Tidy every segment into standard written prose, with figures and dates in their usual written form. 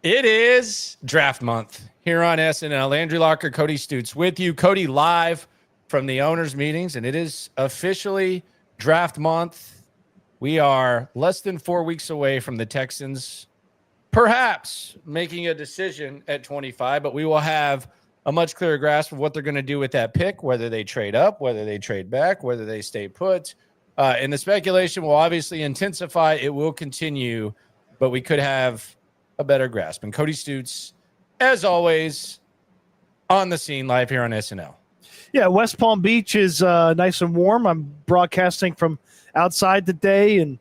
It is draft month here on SNL. Landry Locker, Cody Stoots with you. Cody live from the owners' meetings, and it is officially draft month. We are less than 4 weeks away from the Texans perhaps making a decision at 25, but we will have a much clearer grasp of what they're going to do with that pick, whether they trade up, whether they trade back, whether they stay put. And the speculation will obviously intensify. It will continue, but we could have a better grasp. And Cody Stoots, as always, on the scene live here on SNL. Yeah, West Palm Beach is nice and warm. I'm broadcasting from outside today. And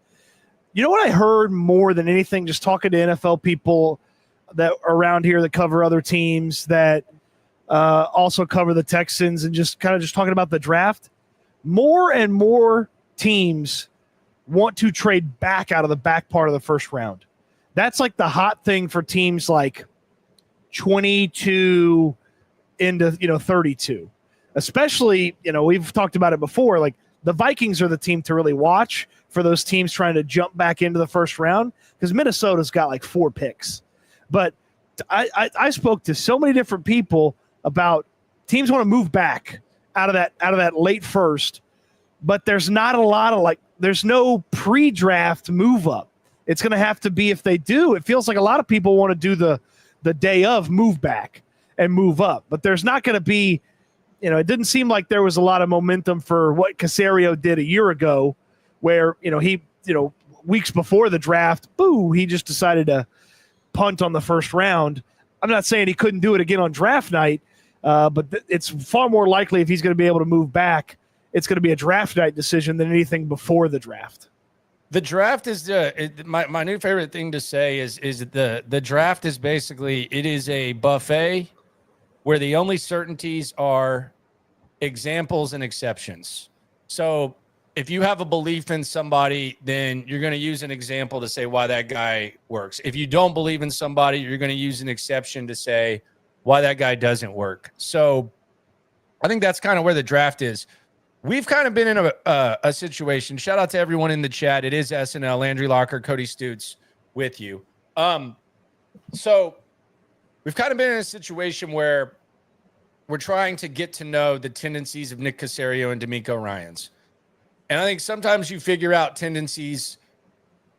you know what I heard more than anything, just talking to NFL people that are around here that cover other teams that also cover the Texans and just talking about the draft? More and more teams want to trade back out of the back part of the first round. That's like the hot thing for teams like 22 into 32. Especially, we've talked about it before, like the Vikings are the team to really watch for those teams trying to jump back into the first round, because Minnesota's got like 4 picks. But I spoke to so many different people about teams want to move back out of that late first, but there's not a lot of there's no pre-draft move up. It's going to have to be, if they do, it feels like a lot of people want to do the day of move back and move up, but there's not going to be, it didn't seem like there was a lot of momentum for what Caserio did a year ago, where, he, weeks before the draft, he just decided to punt on the first round. I'm not saying he couldn't do it again on draft night, but it's far more likely, if he's going to be able to move back, it's going to be a draft night decision than anything before the draft. The draft is my new favorite thing to say is the draft is basically, it is a buffet where the only certainties are examples and exceptions. So if you have a belief in somebody, then you're going to use an example to say why that guy works. If you don't believe in somebody, you're going to use an exception to say why that guy doesn't work. So I think that's kind of where the draft is. We've kind of been in a situation. Shout out to everyone in the chat. It is SNL, Landry Locker, Cody Stoots with you. So we've kind of been in a situation where we're trying to get to know the tendencies of Nick Caserio and DeMeco Ryans. And I think sometimes you figure out tendencies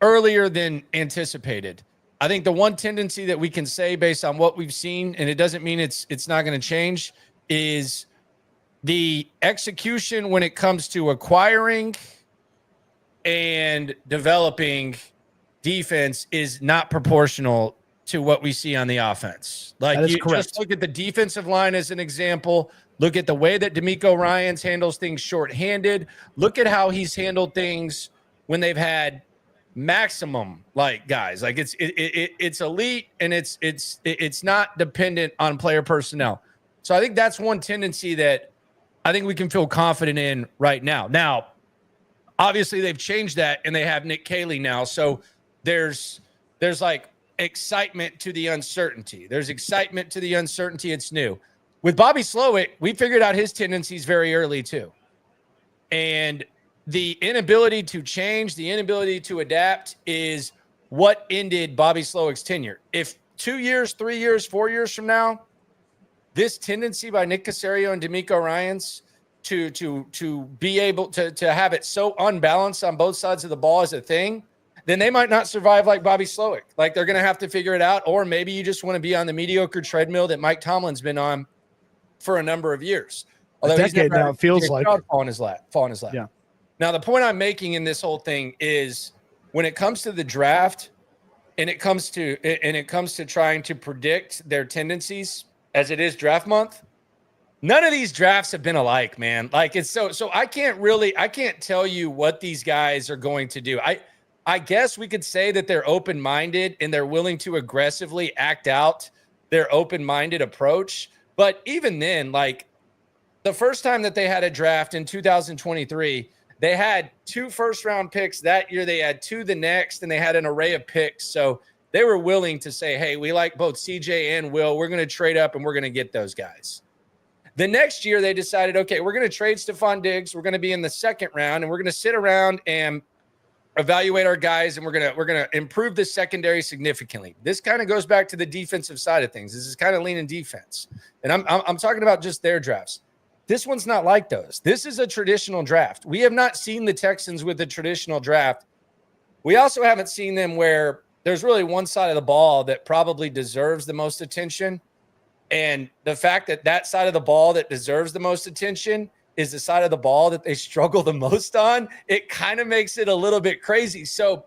earlier than anticipated. I think the one tendency that we can say based on what we've seen, and it doesn't mean it's not going to change, is the execution when it comes to acquiring and developing defense is not proportional to what we see on the offense. Like, you just look at the defensive line as an example. Look at the way that DeMeco Ryans handles things shorthanded. Look at how he's handled things when they've had maximum guys. Like it's elite, and it's not dependent on player personnel. So I think that's one tendency that I think we can feel confident in right now. Now, obviously they've changed that, and they have Nick Caley now. So there's like excitement to the uncertainty. There's excitement to the uncertainty. It's new. With Bobby Slowick, we figured out his tendencies very early too. And the inability to change, the inability to adapt is what ended Bobby Slowick's tenure. If 2 years, 3 years, 4 years from now, this tendency by Nick Caserio and DeMeco Ryans to be able to have it so unbalanced on both sides of the ball is a thing, then they might not survive like Bobby Slowick. Like, they're going to have to figure it out, or maybe you just want to be on the mediocre treadmill that Mike Tomlin's been on for a number of years. Although a decade now, it feels like. Fall in his lap. Yeah. Now, the point I'm making in this whole thing is, when it comes to the draft and it comes to trying to predict their tendencies, as it is draft month, none of these drafts have been alike, man. Like, it's so I can't tell you what these guys are going to do. I guess we could say that they're open-minded and they're willing to aggressively act out their open-minded approach. But even then, like, the first time that they had a draft in 2023, they had 2 first-round picks that year. They had 2 the next, and they had an array of picks. So they were willing to say, hey, we like both CJ and Will. We're going to trade up, and we're going to get those guys. The next year, they decided, okay, we're going to trade Stephon Diggs. We're going to be in the second round, and we're going to sit around and evaluate our guys, and we're gonna improve the secondary significantly. This kind of goes back to the defensive side of things. This is kind of leaning defense, and I'm talking about just their drafts. This one's not like those. This is a traditional draft. We have not seen the Texans with a traditional draft. We also haven't seen them where there's really one side of the ball that probably deserves the most attention, and the fact that that side of the ball that deserves the most attention is the side of the ball that they struggle the most on, it kind of makes it a little bit crazy. So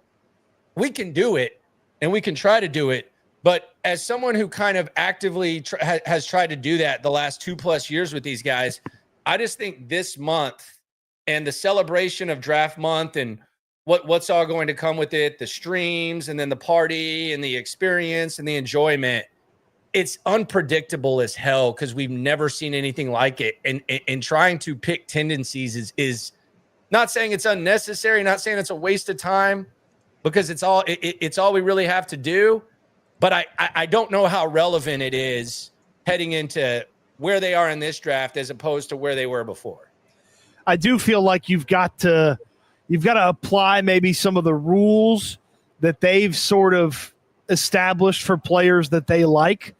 we can do it and we can try to do it. But as someone who kind of actively has tried to do that the last 2+ years with these guys, I just think this month and the celebration of draft month and what's all going to come with it, the streams and then the party and the experience and the enjoyment, it's unpredictable as hell because we've never seen anything like it. And trying to pick tendencies is not saying it's unnecessary, not saying it's a waste of time, because it's all we really have to do. But I don't know how relevant it is heading into where they are in this draft as opposed to where they were before. I do feel like you've got to apply maybe some of the rules that they've sort of established for players that they like.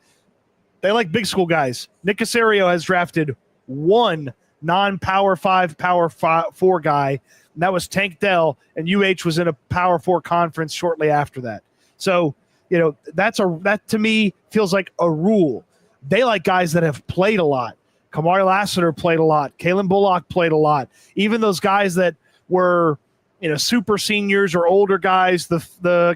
They like big school guys. Nick Caserio has drafted one non-Power 5, Power 4 guy, and that was Tank Dell, and UH was in a Power 4 conference shortly after that. So, that to me feels like a rule. They like guys that have played a lot. Kamari Lassiter played a lot. Kalen Bullock played a lot. Even those guys that were, super seniors or older guys, the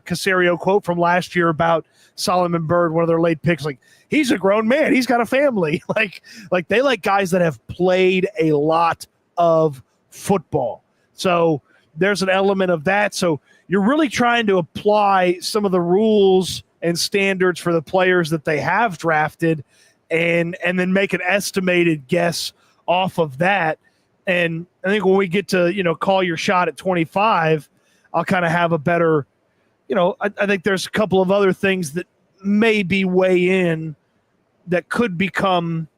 Caserio quote from last year about Solomon Byrd, one of their late picks, like, he's a grown man. He's got a family. Like they like guys that have played a lot of football. So there's an element of that. So you're really trying to apply some of the rules and standards for the players that they have drafted and then make an estimated guess off of that. And I think when we get to, call your shot at 25, I'll kind of have a better, I think there's a couple of other things that maybe weigh in that could become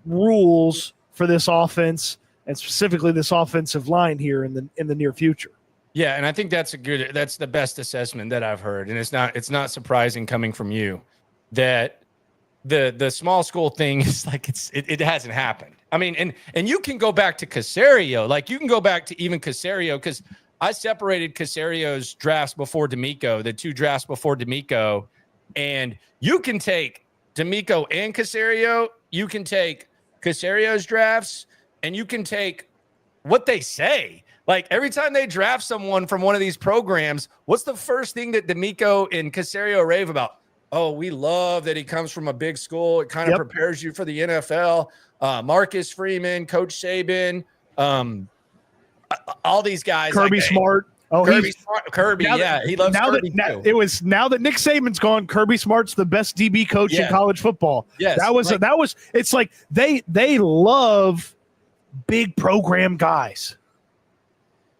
rules for this offense and specifically this offensive line here in the near future. Yeah, and I think that's the best assessment that I've heard. And it's not surprising coming from you that the small school thing is like it hasn't happened. I mean, and you can go back to Caserio, like you can go back to even Caserio, because I separated Caserio's drafts before DeMeco, the 2 drafts before DeMeco, and you can take DeMeco and Caserio, you can take Caserio's drafts, and you can take what they say. Like every time they draft someone from one of these programs, what's the first thing that DeMeco and Caserio rave about? Oh, we love that he comes from a big school. It kind of prepares you for the NFL. Marcus Freeman, Coach Saban, all these guys. Kirby Smart. Oh, Kirby, yeah, he loves Kirby too. It was now that Nick Saban's gone, Kirby Smart's the best DB coach in college football. Yes, that was. It's like they love big program guys.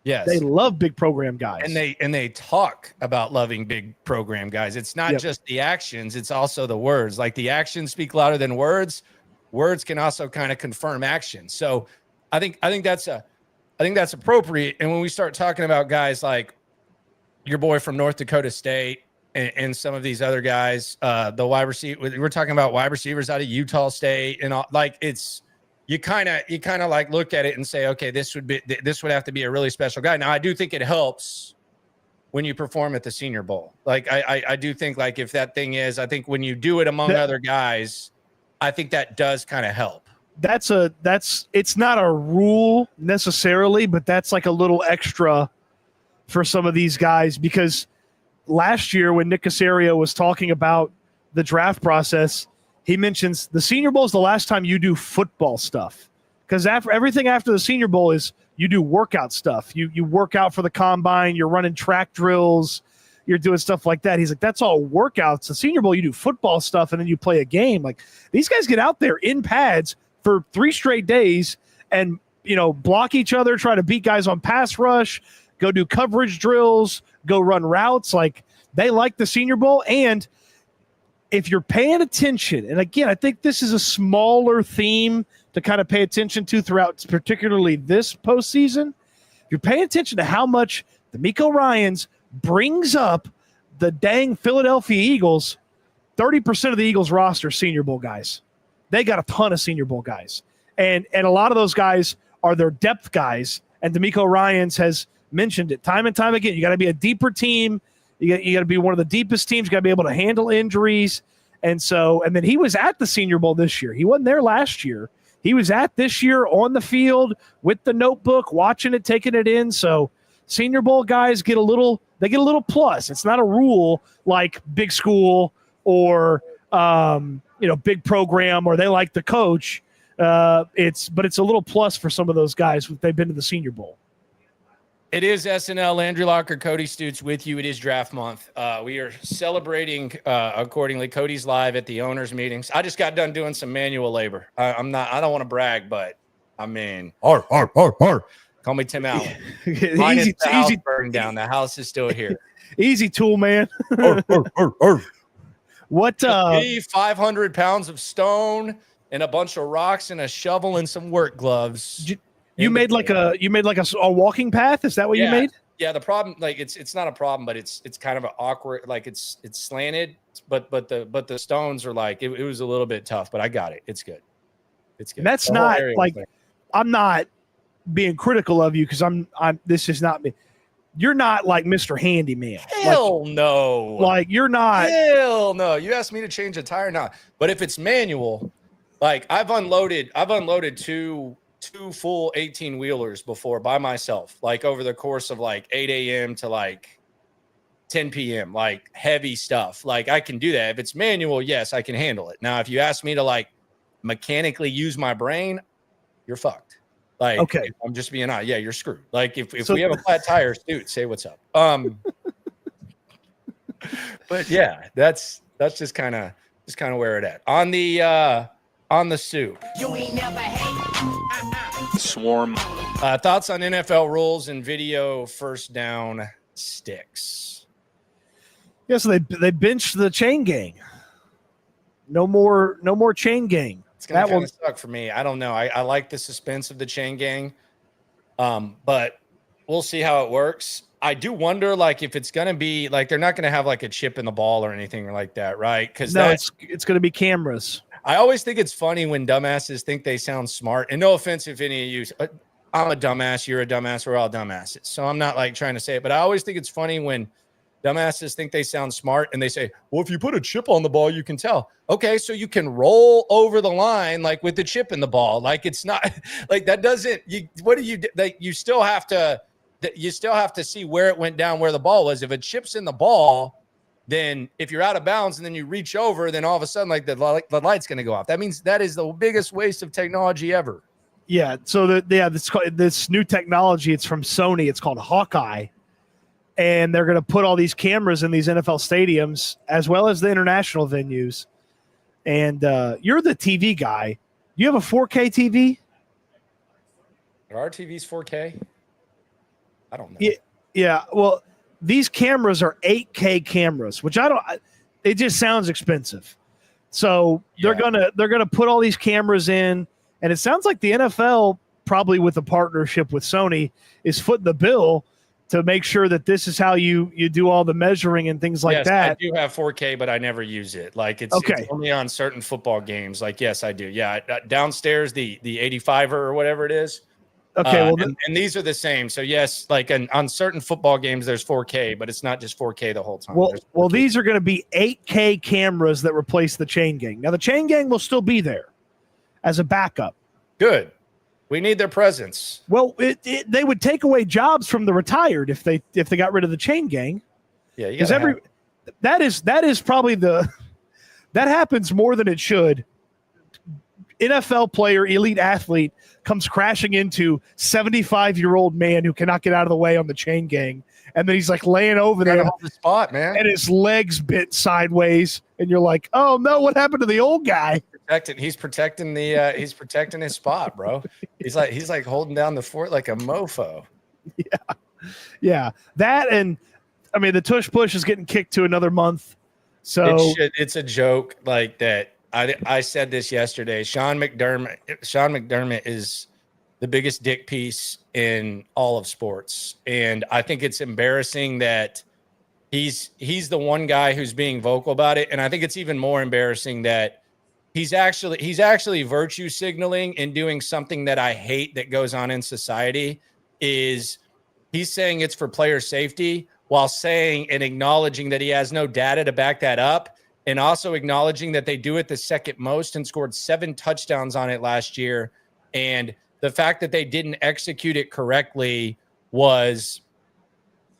Yes, they love big program guys, and they talk about loving big program guys. It's not just the actions; it's also the words. Like the actions speak louder than words. Words can also kind of confirm action. So, I think that's appropriate. And when we start talking about guys like your boy from North Dakota State and some of these other guys, the wide receiver, we're talking about wide receivers out of Utah State and all, like it's. You kind of like look at it and say, okay, this would have to be a really special guy. Now, I do think it helps when you perform at the Senior Bowl. Like I do think like if that thing is, I think when you do it among other guys, I think that does kind of help. It's not a rule necessarily, but that's like a little extra for some of these guys, because last year when Nick Caserio was talking about the draft process, he mentions the Senior Bowl is the last time you do football stuff, because everything after the Senior Bowl is you do workout stuff. You work out for the combine. You're running track drills. You're doing stuff like that. He's like, that's all workouts. The Senior Bowl, you do football stuff, and then you play a game. Like these guys get out there in pads for 3 straight days and block each other, try to beat guys on pass rush, go do coverage drills, go run routes. Like they like the Senior Bowl. And if you're paying attention, and again, I think this is a smaller theme to kind of pay attention to throughout, particularly this postseason. If you're paying attention to how much DeMeco Ryans brings up the dang Philadelphia Eagles. 30% of the Eagles roster Senior Bowl guys. They got a ton of Senior Bowl guys. And a lot of those guys are their depth guys. And DeMeco Ryans has mentioned it time and time again. You got to be a deeper team. You got to be one of the deepest teams. You got to be able to handle injuries. And then he was at the Senior Bowl this year. He wasn't there last year. He was at this year on the field with the notebook, watching it, taking it in. So Senior Bowl guys get a little plus. It's not a rule like big school or big program or they like the coach. It's a little plus for some of those guys if they've been to the Senior Bowl. It is SNL, Landry Locker, Cody Stoots with you. It is draft month. We are celebrating accordingly. Cody's live at the owners' meetings. I just got done doing some manual labor. I don't want to brag, but I mean, call me Tim Allen. easy burning down. The house is still here. Easy tool, man. What? 500 pounds of stone and a bunch of rocks and a shovel and some work gloves. You made like a walking path. Is that what you made? Yeah. The problem, like it's not a problem, but it's kind of an awkward, like it's slanted, but the stones are like, it was a little bit tough, but I got it. It's good. It's good. And that's not like, I'm not being critical of you because this is not me. You're not like Mr. Handyman. Hell no. Like you're not. Hell no. You asked me to change a tire now, but if it's manual, like I've unloaded two full 18 wheelers before by myself, like over the course of like 8 a.m. to like 10 p.m., like heavy stuff. Like I can do that. If it's manual, yes, I can handle it. Now, if you ask me to like mechanically use my brain, you're fucked. Like, okay, I'm just being honest. Yeah, you're screwed. Like if we have a flat tire, dude, say what's up. But yeah, that's just kind of where it at on the soup. You ain't never hate. Swarm. Thoughts on NFL rules and video first down sticks? Yeah, so they benched the chain gang. No more chain gang. It's gonna kind of suck for me. I don't know. I like the suspense of the chain gang, but we'll see how it works. I do wonder, like, if it's gonna be like they're not gonna have like a chip in the ball or anything like that, right? Because it's gonna be cameras. I always think it's funny when dumbasses think they sound smart. And no offense if any of you, I'm a dumbass, you're a dumbass, we're all dumbasses. So I'm not like trying to say it, but I always think it's funny when dumbasses think they sound smart and they say, well, if you put a chip on the ball, you can tell. Okay, so you can roll over the line like with the chip in the ball. Like it's not like that doesn't you still have to see where it went down, where the ball was. If a chip's in the ball, then if you're out of bounds and then you reach over, then all of a sudden like the light's going to go off. That means that is the biggest waste of technology ever. Yeah. So this new technology, it's from Sony. It's called Hawkeye. And they're going to put all these cameras in these NFL stadiums as well as the international venues. And you're the TV guy. You have a 4K TV? Are our TVs 4K? I don't know. Yeah. Well, these cameras are 8K cameras, which it just sounds expensive. So they're gonna put all these cameras in, and it sounds like the NFL, probably with a partnership with Sony, is footing the bill to make sure that this is how you do all the measuring and things like that. I do have 4K, but I never use it. Like it's only on certain football games. Like, yes, I do. Yeah. Downstairs, the 85er or whatever it is. Okay. And these are the same. So yes, like on certain football games, there's 4K, but it's not just 4K the whole time. Well, these are going to be 8K cameras that replace the chain gang. Now the chain gang will still be there as a backup. Good. We need their presence. Well, they would take away jobs from the retired if they got rid of the chain gang. Yeah, because that is probably that happens more than it should. NFL player, elite athlete comes crashing into 75-year-old man who cannot get out of the way on the chain gang, and then he's like laying over there, hold the spot, man, and his legs bent sideways, and you're like, oh no, what happened to the old guy? He's protecting his spot, bro. He's like holding down the fort like a mofo. Yeah. That, and I mean the tush push is getting kicked to another month. So it's a joke like that. I said this yesterday. Sean McDermott is the biggest dick piece in all of sports. And I think it's embarrassing that he's the one guy who's being vocal about it. And I think it's even more embarrassing that he's actually virtue signaling and doing something that I hate that goes on in society. Is he's saying it's for player safety while saying and acknowledging that he has no data to back that up, and also acknowledging that they do it the second most and scored 7 touchdowns on it last year. And the fact that they didn't execute it correctly was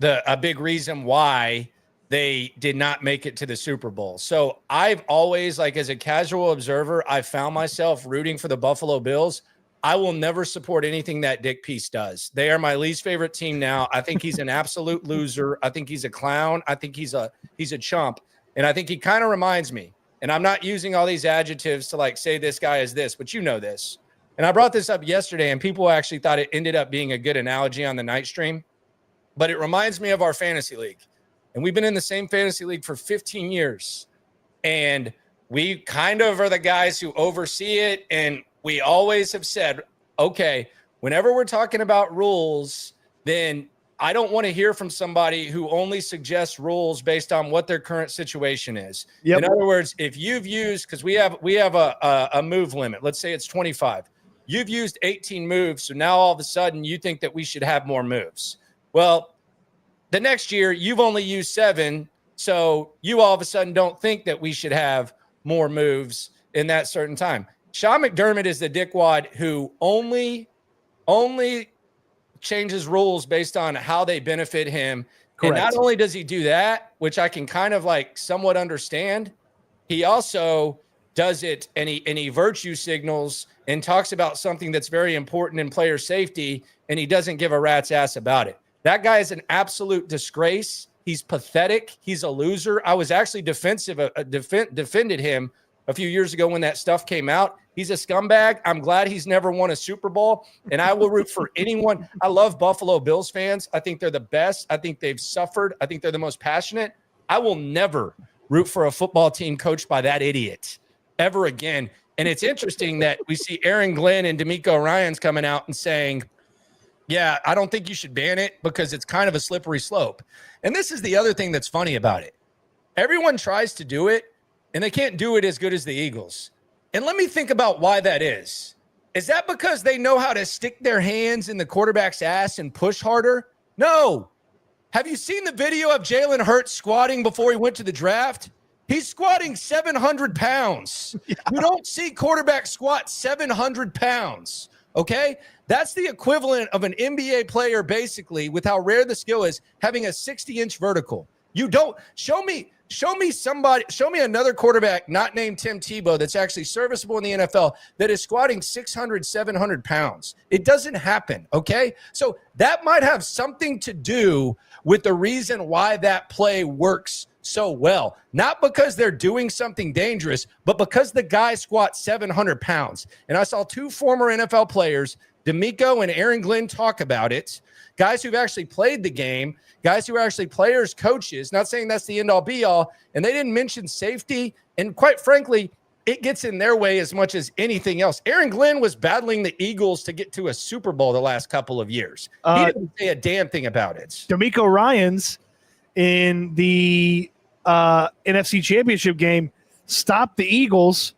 a big reason why they did not make it to the Super Bowl. So I've always, like, as a casual observer, I found myself rooting for the Buffalo Bills. I will never support anything that Dick Peace does. They are my least favorite team now. I think he's an absolute loser. I think he's a clown. I think he's a chump. And I think he kind of reminds me, and I'm not using all these adjectives to like say this guy is this, but you know this. And I brought this up yesterday, and people actually thought it ended up being a good analogy on the night stream. But it reminds me of our fantasy league. And we've been in the same fantasy league for 15 years. And we kind of are the guys who oversee it. And we always have said, okay, whenever we're talking about rules, then I don't want to hear from somebody who only suggests rules based on what their current situation is. Yep. In other words, if you've used, because we have a move limit, let's say it's 25. You've used 18 moves, so now all of a sudden you think that we should have more moves. Well, the next year you've only used 7, so you all of a sudden don't think that we should have more moves in that certain time. Sean McDermott is the dickwad who only changes rules based on how they benefit him. Correct. And not only does he do that, which I can kind of like somewhat understand, he also does it and he virtue signals and talks about something that's very important in player safety, and he doesn't give a rat's ass about it. That guy is an absolute disgrace. He's pathetic. He's a loser. I was actually defended him a few years ago when that stuff came out. He's a scumbag. I'm glad he's never won a Super Bowl, and I will root for anyone. I love Buffalo Bills fans. I think they're the best. I think they've suffered. I think they're the most passionate. I will never root for a football team coached by that idiot ever again. And it's interesting that we see Aaron Glenn and DeMeco Ryans coming out and saying, yeah, I don't think you should ban it because it's kind of a slippery slope. And this is the other thing that's funny about it. Everyone tries to do it, and they can't do it as good as the Eagles. And let me think about why that is. Is that because they know how to stick their hands in the quarterback's ass and push harder? No. Have you seen the video of Jalen Hurts squatting before he went to the draft? He's squatting 700 pounds. Yeah. You don't see quarterbacks squat 700 pounds, okay? That's the equivalent of an NBA player, basically, with how rare the skill is, having a 60-inch vertical. You don't – show me another quarterback not named Tim Tebow that's actually serviceable in the NFL that is squatting 600, 700 pounds. It doesn't happen, okay? So that might have something to do with the reason why that play works so well. Not because they're doing something dangerous, but because the guy squats 700 pounds. And I saw 2 former NFL players, DeMeco and Aaron Glenn, talk about it. Guys who've actually played the game, guys who are actually players, coaches, not saying that's the end-all be-all, and they didn't mention safety. And quite frankly, it gets in their way as much as anything else. Aaron Glenn was battling the Eagles to get to a Super Bowl the last couple of years. He didn't say a damn thing about it. DeMeco Ryans in the NFC Championship game stopped the Eagles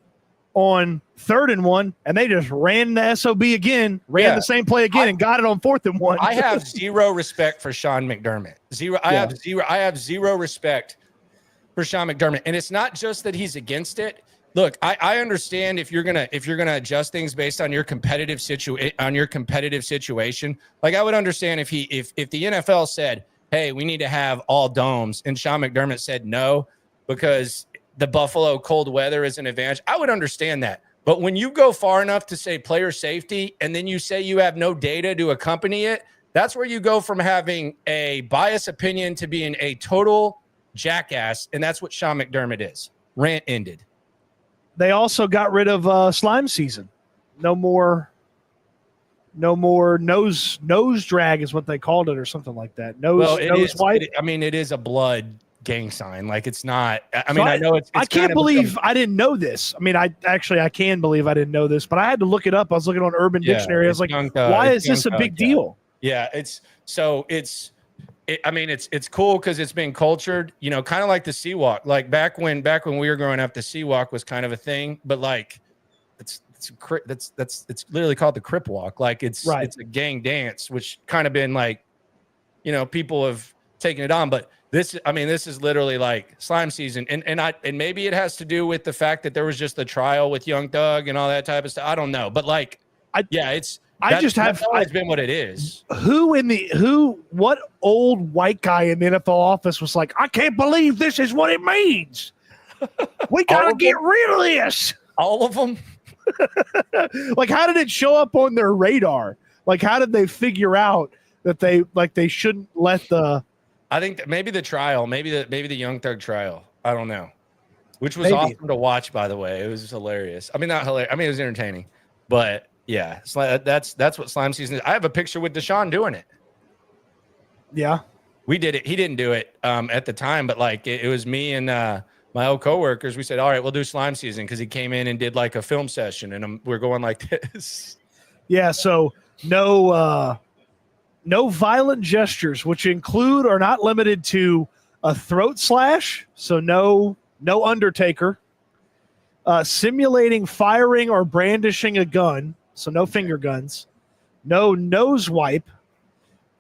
on 3rd and 1, and they just ran the SOB again, the same play again, and got it on 4th and 1. I have zero respect for Sean McDermott. I have zero respect for Sean McDermott. And it's not just that he's against it. Look, I understand if you're gonna adjust things based on your competitive situation. Like, I would understand if the NFL said, hey, we need to have all domes, and Sean McDermott said no because the Buffalo cold weather is an advantage. I would understand that. But when you go far enough to say player safety and then you say you have no data to accompany it, that's where you go from having a biased opinion to being a total jackass, and that's what Sean McDermott is. Rant ended. They also got rid of slime season. No more nose drag is what they called it, or something like that. Nose wipe. It is a blood gang sign. Like it's not. I So mean, I know it's I kind can't of believe I didn't know this. I mean, I can believe I didn't know this, but I had to look it up. I was looking on Urban Dictionary. I was like, why is this a big deal? Yeah, I mean, it's cool because it's been cultured, you know, kind of like the Sea Walk. Like back when we were growing up, the Sea Walk was kind of a thing, but like it's literally called the Crip Walk. Like it's a gang dance, which kind of been like, you know, people have taken it on, but this is literally like slime season, and maybe it has to do with the fact that there was just the trial with Young Thug and all that type of stuff. I don't know, but like, it's always been what it is. What old white guy in the NFL office was like, I can't believe this is what it means. We gotta get rid of this. All of them. Like, how did it show up on their radar? Like, how did they figure out that they shouldn't let the? I think that maybe the trial, maybe the Young Thug trial. I don't know, which was awesome to watch. By the way, it was hilarious. I mean, not hilarious. I mean, it was entertaining, but yeah, that's what slime season is. I have a picture with Deshaun doing it. Yeah, we did it. He didn't do it at the time, but like it was me and my old coworkers. We said, all right, we'll do slime season because he came in and did like a film session, and we're going like this. Yeah, so no violent gestures, which include or not limited to a throat slash. So no Undertaker. Simulating firing or brandishing a gun. So no finger guns. No nose wipe.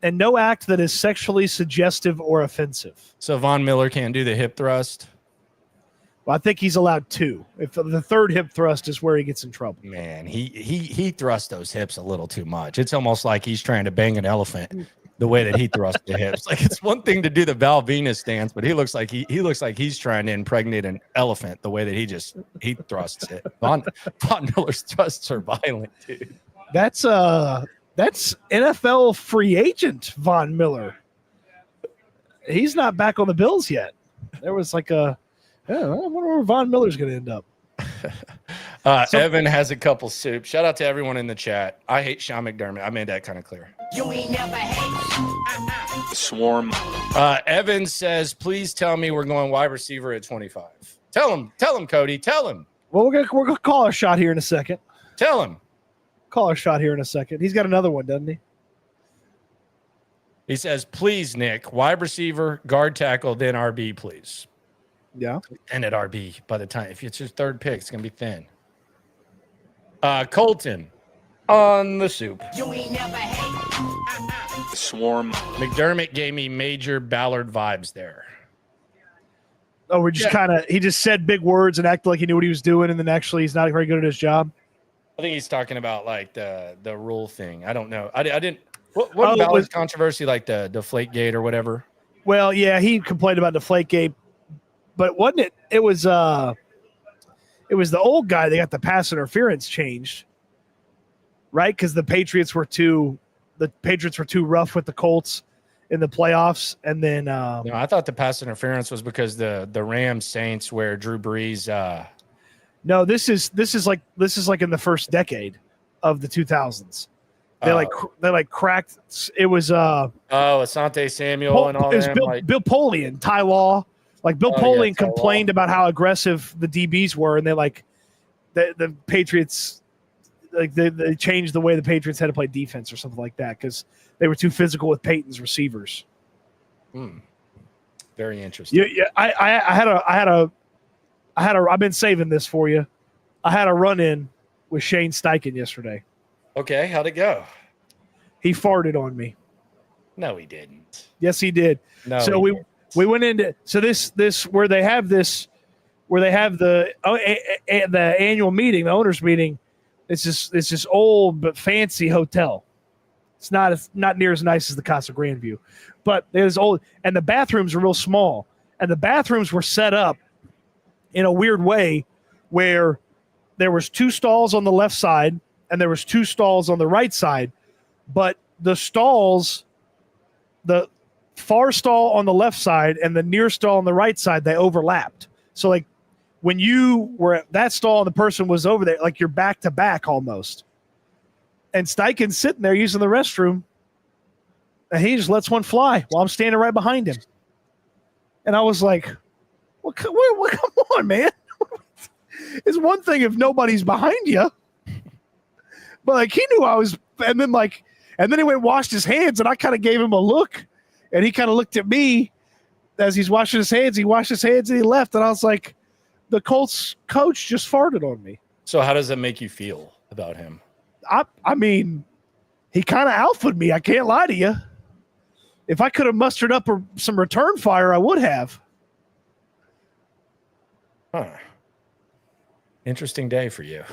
And no act that is sexually suggestive or offensive. So Von Miller can't do the hip thrust? Well, I think he's allowed 2. If the third hip thrust is where he gets in trouble. Man, he thrusts those hips a little too much. It's almost like he's trying to bang an elephant the way that he thrusts the hips. Like it's one thing to do the Val Venus stance, but he looks like he's trying to impregnate an elephant the way that he thrusts it. Von Miller's thrusts are violent, dude. That's NFL free agent Von Miller. He's not back on the Bills yet. There was like I wonder where Von Miller's going to end up. Evan has a couple soups. Shout out to everyone in the chat. I hate Sean McDermott. I made that kind of clear. You ain't never hate. Swarm. Evan says, please tell me we're going wide receiver at 25. Tell him, Cody. Tell him. Well, we're gonna call a shot here in a second. Tell him. Call a shot here in a second. He's got another one, doesn't he? He says, please, Nick, wide receiver, guard tackle, then RB, please. Yeah. And at RB by the time, if it's your third pick, it's going to be thin. Colton on the soup. You ain't never hate. Swarm. McDermott gave me major Ballard vibes there. Oh, we're just he just said big words and acted like he knew what he was doing, and then actually he's not very good at his job. I think he's talking about like the rule thing. I don't know. I didn't. What Ballard's controversy, like the Deflategate or whatever? Well, yeah, he complained about Deflategate. But wasn't it? It was the old guy. They got the pass interference changed, right? Because the Patriots were too rough with the Colts in the playoffs, and then no, I thought the pass interference was because the Rams Saints where Drew Brees. No, this is like in the first decade of the 2000s. They cracked. It was Asante Samuel and all that. Bill Polian, Ty Law. Like Bill Polian complained about how aggressive the DBs were, and the Patriots, like they changed the way the Patriots had to play defense or something like that because they were too physical with Peyton's receivers. Very interesting. Yeah. I've been saving this for you. I had a run-in with Shane Steichen yesterday. Okay, how'd it go? He farted on me. No, he didn't. Yes, he did. No. So we went into this where they have the annual meeting, the owners meeting. It's this old but fancy hotel. It's not near as nice as the Casa Grandview, but it is old, and the bathrooms are real small, and the bathrooms were set up in a weird way where there was 2 stalls on the left side and there was 2 stalls on the right side, but the stalls, the far stall on the left side and the near stall on the right side, they overlapped. So like when you were at that stall and the person was over there, like you're back to back almost. And Steichen's sitting there using the restroom and he just lets one fly while I'm standing right behind him. And I was like, well, come on, man. It's one thing if nobody's behind you. But like he knew I was, and then he went and washed his hands, and I kind of gave him a look, and he kind of looked at me as he's washing his hands. He washed his hands and he left, and I was like, the Colts coach just farted on me. So how does that make you feel about him? I mean, he kind of alphaed me. I can't lie to you. If I could have mustered up some return fire, I would have. Huh. Interesting day for you.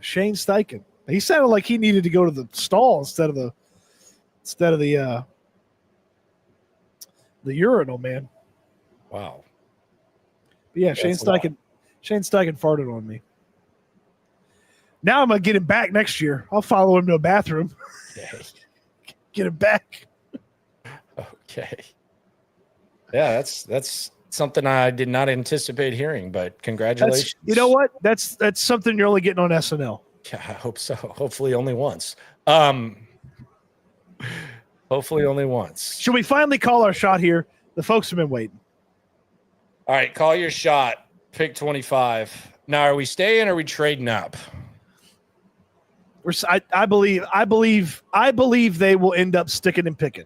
Shane Steichen. He sounded like he needed to go to the stall instead of the urinal, man. Wow. But yeah, Shane Steichen farted on me. Now I'm gonna get him back next year. I'll follow him to a bathroom. Okay. Get him back. Okay. Yeah, that's something I did not anticipate hearing, but congratulations. You know what? That's something you're only getting on SNL. Yeah, I hope so. Hopefully only once. Hopefully only once. Should we finally call our shot here? The folks have been waiting. All right, call your shot. Pick 25. Now, are we staying or are we trading up? I believe they will end up sticking and picking.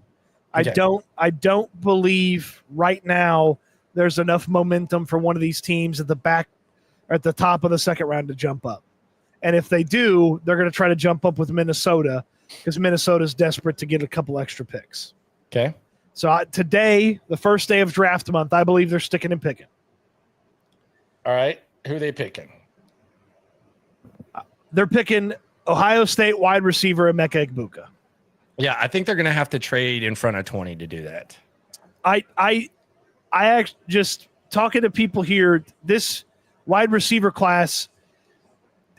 Okay. I don't believe right now there's enough momentum for one of these teams at the top of the second round to jump up. And if they do, they're going to try to jump up with Minnesota because Minnesota's desperate to get a couple extra picks. Okay. So today, the first day of draft month, I believe they're sticking and picking. All right. Who are they picking? They're picking Ohio State wide receiver Emeka Egbuka. Yeah, I think they're going to have to trade in front of 20 to do that. I actually just talking to people here, this wide receiver class,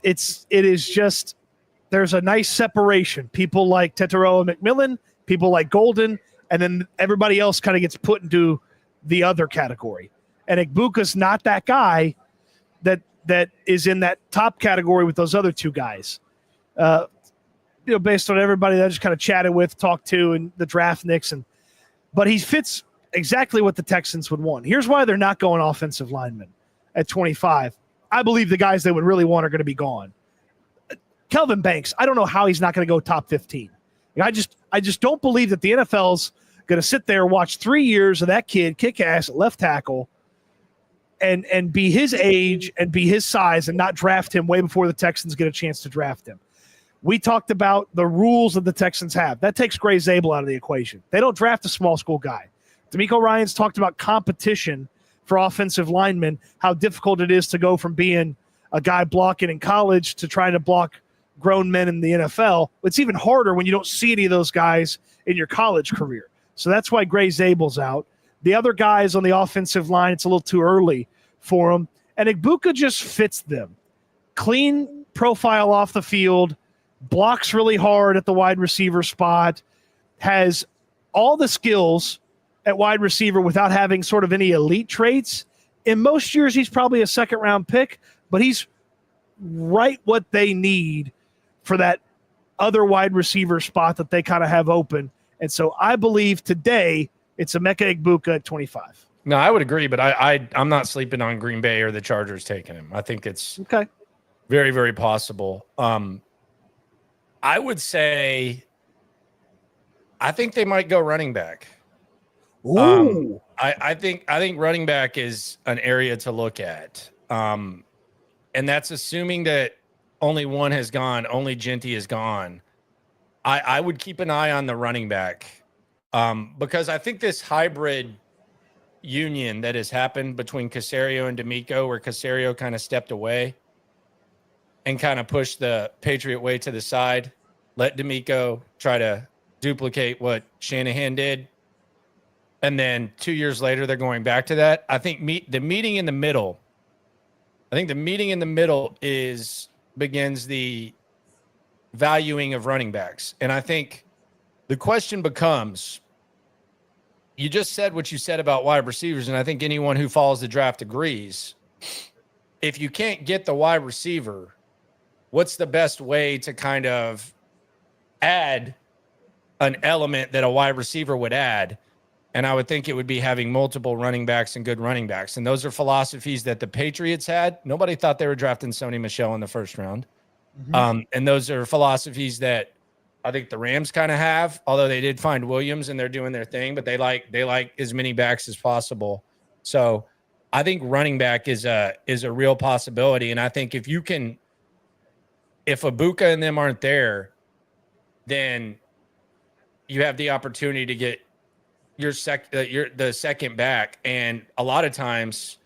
it is just there's a nice separation. People like Tetairoa McMillan, people like Golden, and then everybody else kind of gets put into the other category. And Egbuka's not that guy that is in that top category with those other two guys. Based on everybody that I just kind of chatted with, talked to, and the draft nicks, but he fits exactly what the Texans would want. Here's why they're not going offensive linemen at 25. I believe the guys they would really want are going to be gone. Kelvin Banks, I don't know how he's not going to go top 15. I just don't believe that the NFL's going to sit there and watch 3 years of that kid kick ass at left tackle and be his age and be his size and not draft him way before the Texans get a chance to draft him. We talked about the rules that the Texans have. That takes Gray Zabel out of the equation. They don't draft a small school guy. DeMeco Ryans talked about competition for offensive linemen, how difficult it is to go from being a guy blocking in college to trying to block grown men in the NFL. It's even harder when you don't see any of those guys in your college career. So that's why Gray Zabel's out. The other guys on the offensive line, it's a little too early for them. And Egbuka just fits them. Clean profile off the field, blocks really hard at the wide receiver spot, has all the skills at wide receiver without having sort of any elite traits. In most years, he's probably a second-round pick, but he's right what they need for that other wide receiver spot that they kind of have open. And so I believe today it's Emeka Egbuka at 25. No, I would agree, but I'm not sleeping on Green Bay or the Chargers taking him. I think it's okay, very, very possible. I would say I think they might go running back. Ooh. I think running back is an area to look at. And that's assuming that only one has gone, only Genty is gone. I would keep an eye on the running back because I think this hybrid union that has happened between Caserio and DeMeco, where Caserio kind of stepped away and kind of pushed the Patriot way to the side, let DeMeco try to duplicate what Shanahan did. And then 2 years later, they're going back to that. I think the meeting in the middle begins the valuing of running backs. And I think the question becomes, you just said what you said about wide receivers, and I think anyone who follows the draft agrees. If you can't get the wide receiver, what's the best way to kind of add an element that a wide receiver would add? And I would think it would be having multiple running backs and good running backs. And those are philosophies that the Patriots had. Nobody thought they were drafting Sony Michel in the first round. And those are philosophies that I think the Rams kind of have, although they did find Williams and they're doing their thing, but they like as many backs as possible. So I think running back is a real possibility. And I think if Ibuka and them aren't there, then you have the opportunity to get the second back. And a lot of times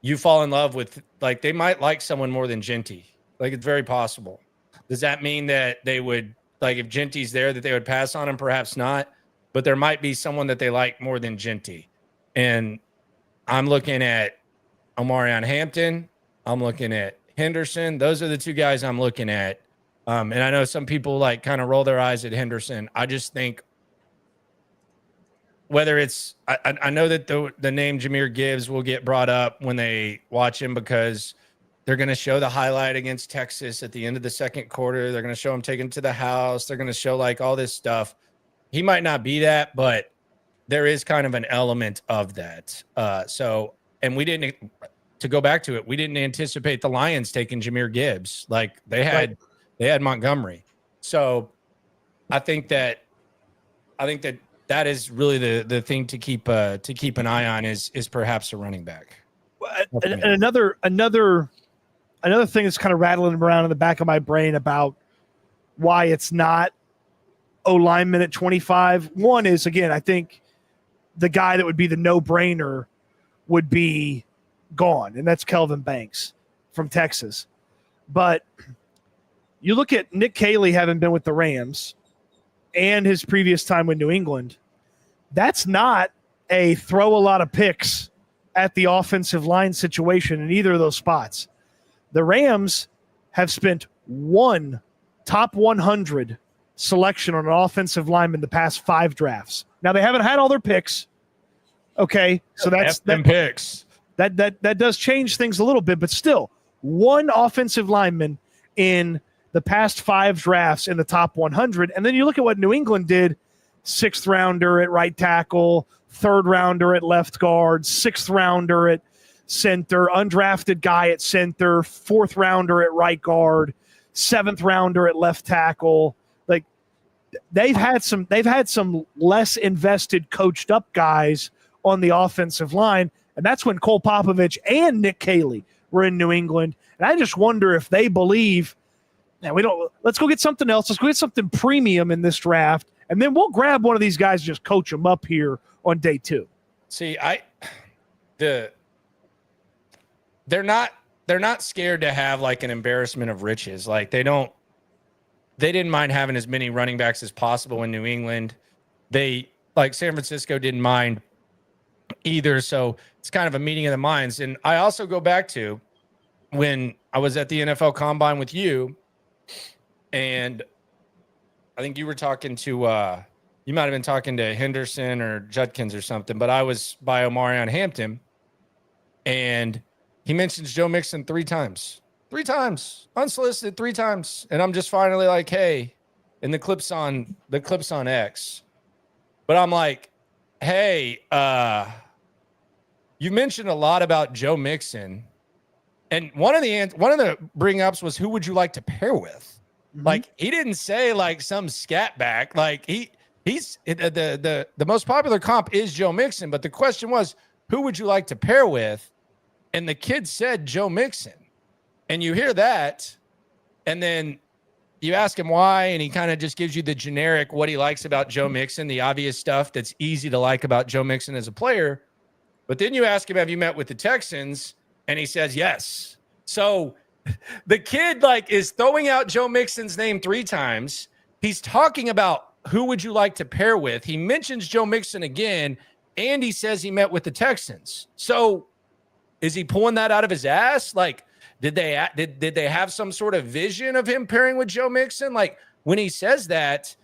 you fall in love with, like, they might like someone more than Genty. Like, it's very possible. Does that mean that they would, like, if Genty's there, that they would pass on him? Perhaps not, but there might be someone that they like more than Genty. And I'm looking at Omarion Hampton. I'm looking at Henderson. Those are the two guys I'm looking at. And I know some people like kind of roll their eyes at Henderson. I just think whether it's, I know that the name Jahmyr Gibbs will get brought up when they watch him, because they're going to show the highlight against Texas at the end of the second quarter. They're going to show him taken to the house. They're going to show like all this stuff. He might not be that, but there is kind of an element of that. And we didn't, to go back to it, we didn't anticipate the Lions taking Jahmyr Gibbs. Like they had Montgomery. So I think that is really the thing to keep an eye on is perhaps a running back. And another thing that's kind of rattling around in the back of my brain about why it's not O-lineman at 25. One is, again, I think the guy that would be the no-brainer would be gone, and that's Kelvin Banks from Texas. But you look at Nick Caley having been with the Rams and his previous time with New England, that's not a throw a lot of picks at the offensive line situation in either of those spots. The Rams have spent one top 100 selection on an offensive lineman the past 5 drafts. Now, they haven't had all their picks. Okay, so that's them picks. That does change things a little bit, but still, one offensive lineman in the past 5 drafts in the top 100. And then you look at what New England did: 6th rounder at right tackle, 3rd rounder at left guard, 6th rounder at center, undrafted guy at center, 4th rounder at right guard, 7th rounder at left tackle. Like they've had some less invested, coached up guys on the offensive line. And that's when Cole Popovich and Nick Caley were in New England. And I just wonder if they believe, let's go get something else. Let's go get something premium in this draft. And then we'll grab one of these guys and just coach them up here on day 2. See, they're not scared to have like an embarrassment of riches. Like they didn't mind having as many running backs as possible in New England. San Francisco didn't mind either. So it's kind of a meeting of the minds. And I also go back to when I was at the NFL Combine with you, and I think you were talking to you might have been talking to Henderson or Judkins or something, but I was by Omarion Hampton, and he mentions Joe Mixon 3 times, unsolicited 3 times. And I'm just finally like, hey, in the clips on X, but I'm like, hey, you mentioned a lot about Joe Mixon, and one of the bring ups was, who would you like to pair with? Mm-hmm. Like he didn't say like some scat back. Like he's the most popular comp is Joe Mixon, but the question was, who would you like to pair with? And the kid said Joe Mixon. And you hear that, and then you ask him why, and he kind of just gives you the generic what he likes about Joe Mixon, the obvious stuff that's easy to like about Joe Mixon as a player. But then you ask him, have you met with the Texans? And he says yes. So the kid is throwing out Joe Mixon's name 3 times. He's talking about who would you like to pair with. He mentions Joe Mixon again, and he says he met with the Texans. So is he pulling that out of his ass? Like, did they have some sort of vision of him pairing with Joe Mixon? Like, when he says that,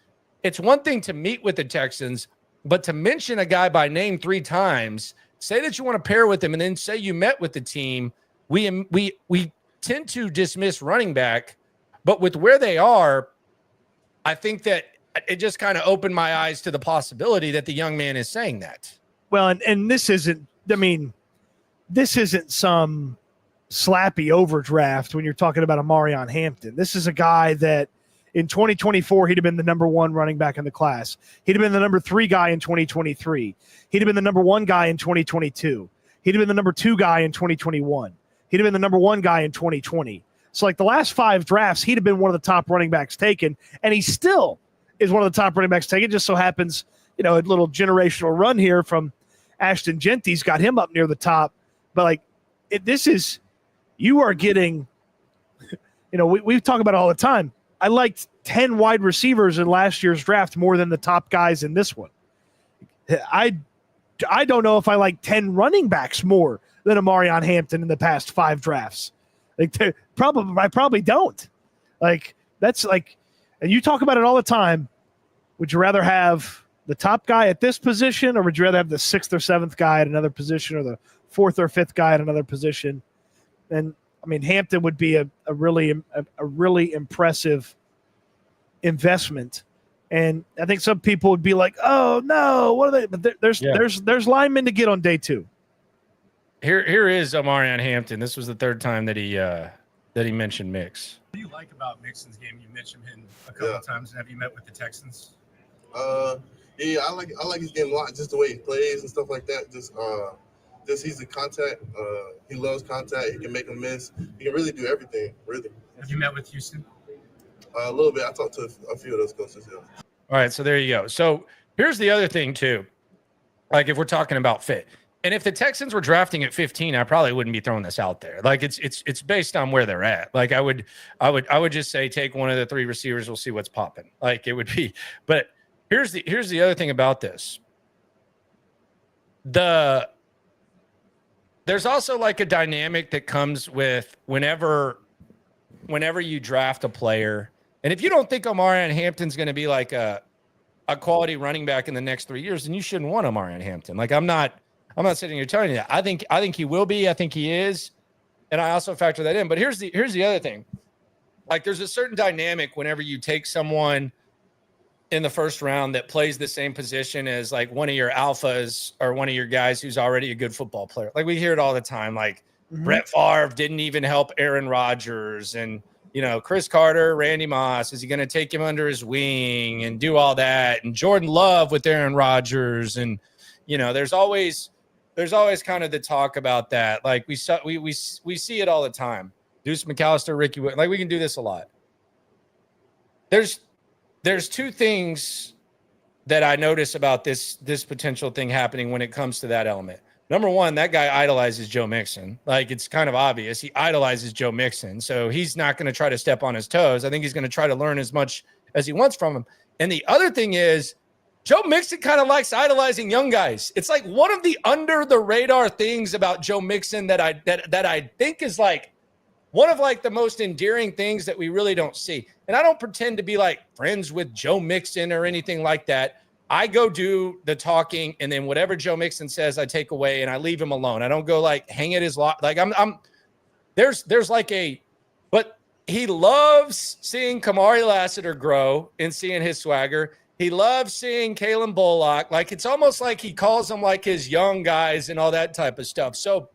it's one thing to meet with the Texans, but to mention a guy by name 3 times, say that you want to pair with him, and then say you met with the team, we tend to dismiss running back. But with where they are, I think that it just kind of opened my eyes to the possibility that the young man is saying that. Well, and this isn't, I mean, this isn't some slappy overdraft when you're talking about Amarion Hampton. This is a guy that in 2024, he'd have been the number 1 running back in the class. He'd have been the number 3 guy in 2023. He'd have been the number 1 guy in 2022. He'd have been the number 2 guy in 2021. He'd have been the number 1 guy in 2020. So like the last 5 drafts, he'd have been one of the top running backs taken, and he still is one of the top running backs taken. Just so happens, you know, a little generational run here from Ashton Genty's got him up near the top. But like you are getting, you know, we talk about it all the time. I liked 10 wide receivers in last year's draft more than the top guys in this one. I don't know if I like 10 running backs more than Amarion Hampton in the past 5 drafts. Like I probably don't. Like that's like, and you talk about it all the time. Would you rather have the top guy at this position, or would you rather have the 6th or 7th guy at another position, or the 4th or 5th guy at another position? And I mean, Hampton would be a really impressive investment. And I think some people would be like, "Oh no, what are they?" But there's linemen to get on day 2. Here is Amarion Hampton. This was the 3rd time that he mentioned Mix. What do you like about Mixon's game? You mentioned him a couple of times. Have you met with the Texans? Yeah, I like his game a lot. Just the way he plays and stuff like that. Just he's a contact. He loves contact. He can make a miss. He can really do everything. Really. Have you met with Houston? A little bit. I talked to a few of those coaches. Yeah. All right, so there you go. So here's the other thing too. Like if we're talking about fit, and if the Texans were drafting at 15, I probably wouldn't be throwing this out there. Like it's based on where they're at. Like I would just say take one of the 3 receivers. We'll see what's popping. Like it would be. But here's the other thing about this. There's also like a dynamic that comes with whenever you draft a player, and if you don't think Amarion Hampton's going to be like a quality running back in the next 3 years, then you shouldn't want Amarion Hampton. Like I'm not sitting here telling you that. I think he will be. I think he is, and I also factor that in. But here's the other thing. Like there's a certain dynamic whenever you take someone in the first round that plays the same position as like one of your alphas or one of your guys who's already a good football player. Like we hear it all the time. Like Brett Favre didn't even help Aaron Rodgers, and you know, Chris Carter, Randy Moss, is he going to take him under his wing and do all that? And Jordan Love with Aaron Rodgers. And, you know, there's always kind of the talk about that. Like we see it all the time. Deuce McAllister, Ricky, like we can do this a lot. There's 2 things that I notice about this potential thing happening when it comes to that element. Number 1, that guy idolizes Joe Mixon. Like it's kind of obvious. He idolizes Joe Mixon. So he's not going to try to step on his toes. I think he's going to try to learn as much as he wants from him. And the other thing is Joe Mixon kind of likes idolizing young guys. It's like one of the under the radar things about Joe Mixon that I think is like one of like the most endearing things that we really don't see. And I don't pretend to be like friends with Joe Mixon or anything like that. I go do the talking, and then whatever Joe Mixon says, I take away and I leave him alone. I don't go like hang at his lot. Like there's like but he loves seeing Kamari Lassiter grow and seeing his swagger. He loves seeing Kalen Bullock. Like it's almost like he calls them like his young guys and all that type of stuff. So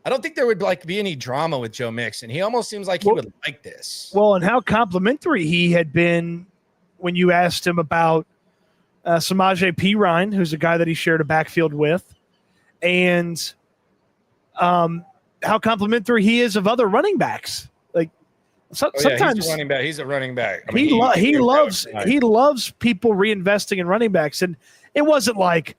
I don't think there would like be any drama with Joe Mixon. He almost seems like he would like this. Well, and how complimentary he had been when you asked him about Samaje Perine, who's a guy that he shared a backfield with, and how complimentary he is of other running backs. Like sometimes he's a running back. He's a running back. I mean, he loves people reinvesting in running backs, and it wasn't like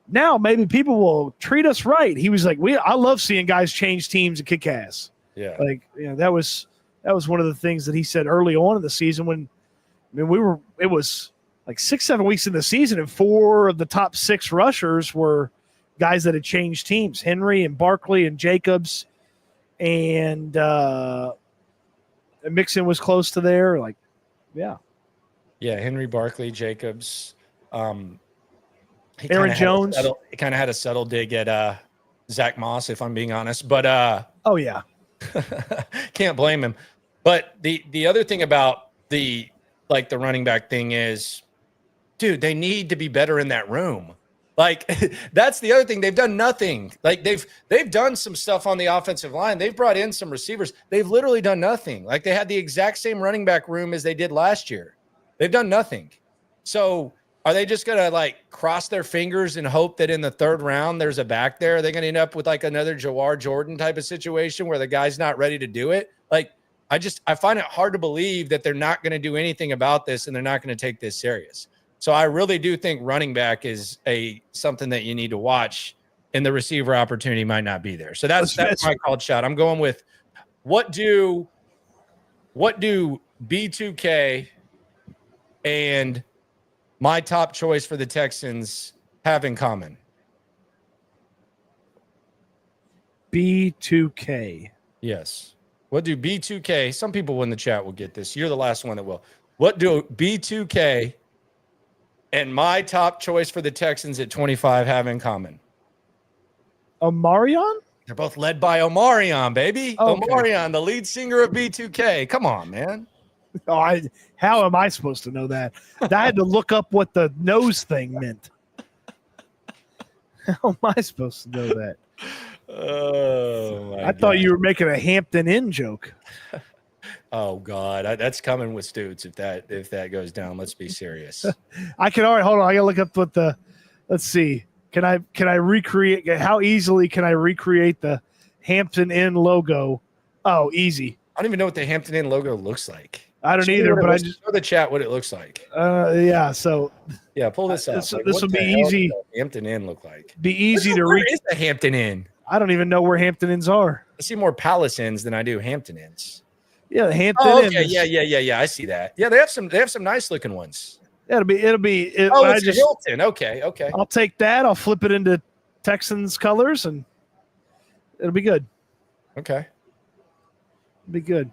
now maybe people will treat us right. He was like, I love seeing guys change teams and kick ass. Yeah, like that was one of the things that he said early on in the season when it was like 6-7 weeks in the season, and 4 of the top 6 rushers were guys that had changed teams: Henry and Barkley and Jacobs, and Mixon was close to there. Like, yeah, Henry, Barkley, Jacobs. Aaron Jones. He kind of had a subtle dig at Zach Moss, if I'm being honest. But oh yeah, can't blame him. But the other thing about the like the running back thing is, dude, they need to be better in that room. Like that's the other thing. They've done nothing. Like they've done some stuff on the offensive line. They've brought in some receivers. They've literally done nothing. Like they had the exact same running back room as they did last year. They've done nothing. So are they just going to like cross their fingers and hope that in the third round there's a back there? Are they going to end up with like another Jawar Jordan type of situation where the guy's not ready to do it? Like I find it hard to believe that they're not going to do anything about this and they're not going to take this serious. So I really do think running back is something that you need to watch, and the receiver opportunity might not be there. So that's my called shot. I'm going with what do B2K and my top choice for the Texans have in common? B2K. Yes. What do B2K? Some people in the chat will get this. You're the last one that will. What do B2K and my top choice for the Texans at 25 have in common? Omarion? They're both led by Omarion, baby. Okay. Omarion, the lead singer of B2K. Come on, man. Oh, how am I supposed to know that? I had to look up what the nose thing meant. How am I supposed to know that? Oh, my I thought you were making a Hampton Inn joke. Oh God, that's coming with Stoots if that goes down. Let's be serious. I can already hold on. I gotta look up what the. Let's see. Can I recreate? How easily can I recreate the Hampton Inn logo? Oh, easy. I don't even know what the Hampton Inn logo looks like. I don't either, but I just show the chat what it looks like. Yeah. So yeah, pull this up. This will be easy. Hampton Inn look like? Be easy to read. Where is the Hampton Inn? I don't even know where Hampton Inns are. I see more Palace Inns than I do Hampton Inns. Yeah, the Hampton Inn. Inn. Yeah. I see that. Yeah, they have some nice looking ones. It'll be. It's a Hilton. Okay. I'll take that. I'll flip it into Texans colors, and it'll be good. Okay. It'll be good.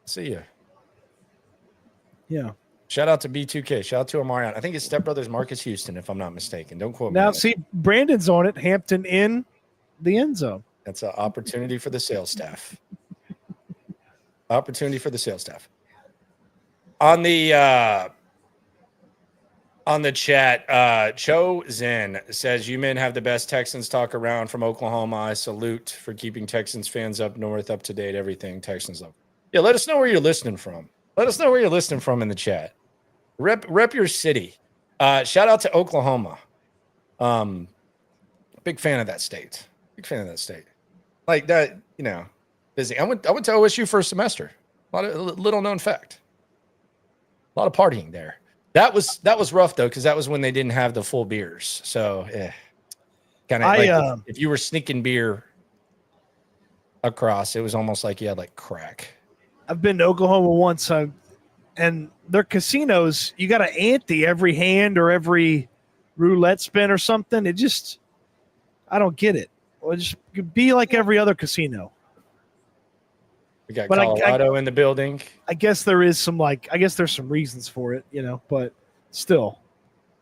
See ya. Yeah. Shout out to B2K. Shout out to Omarion. I think his stepbrother's Marcus Houston, if I'm not mistaken. Don't quote me. Now, see, Brandon's on it. Hampton Inn, the end zone. That's an opportunity for the sales staff. On the chat, Cho Zen says, you men have the best Texans talk around from Oklahoma. I salute for keeping Texans fans up north, up to date, everything Texans love. Yeah, let us know where you're listening from. Let us know where you're listening from in the chat. Rep your city. Shout out to Oklahoma. Big fan of that state. Like that, busy. I went to OSU for a semester. Little known fact. A lot of partying there. That was rough though, because that was when they didn't have the full beers. So kind of like if you were sneaking beer across, it was almost like you had like crack. I've been to Oklahoma once, and their casinos, you got to ante every hand or every roulette spin or something. I don't get it. Well, just be like every other casino. We got Colorado in the building. I guess there is some there's some reasons for it, but still.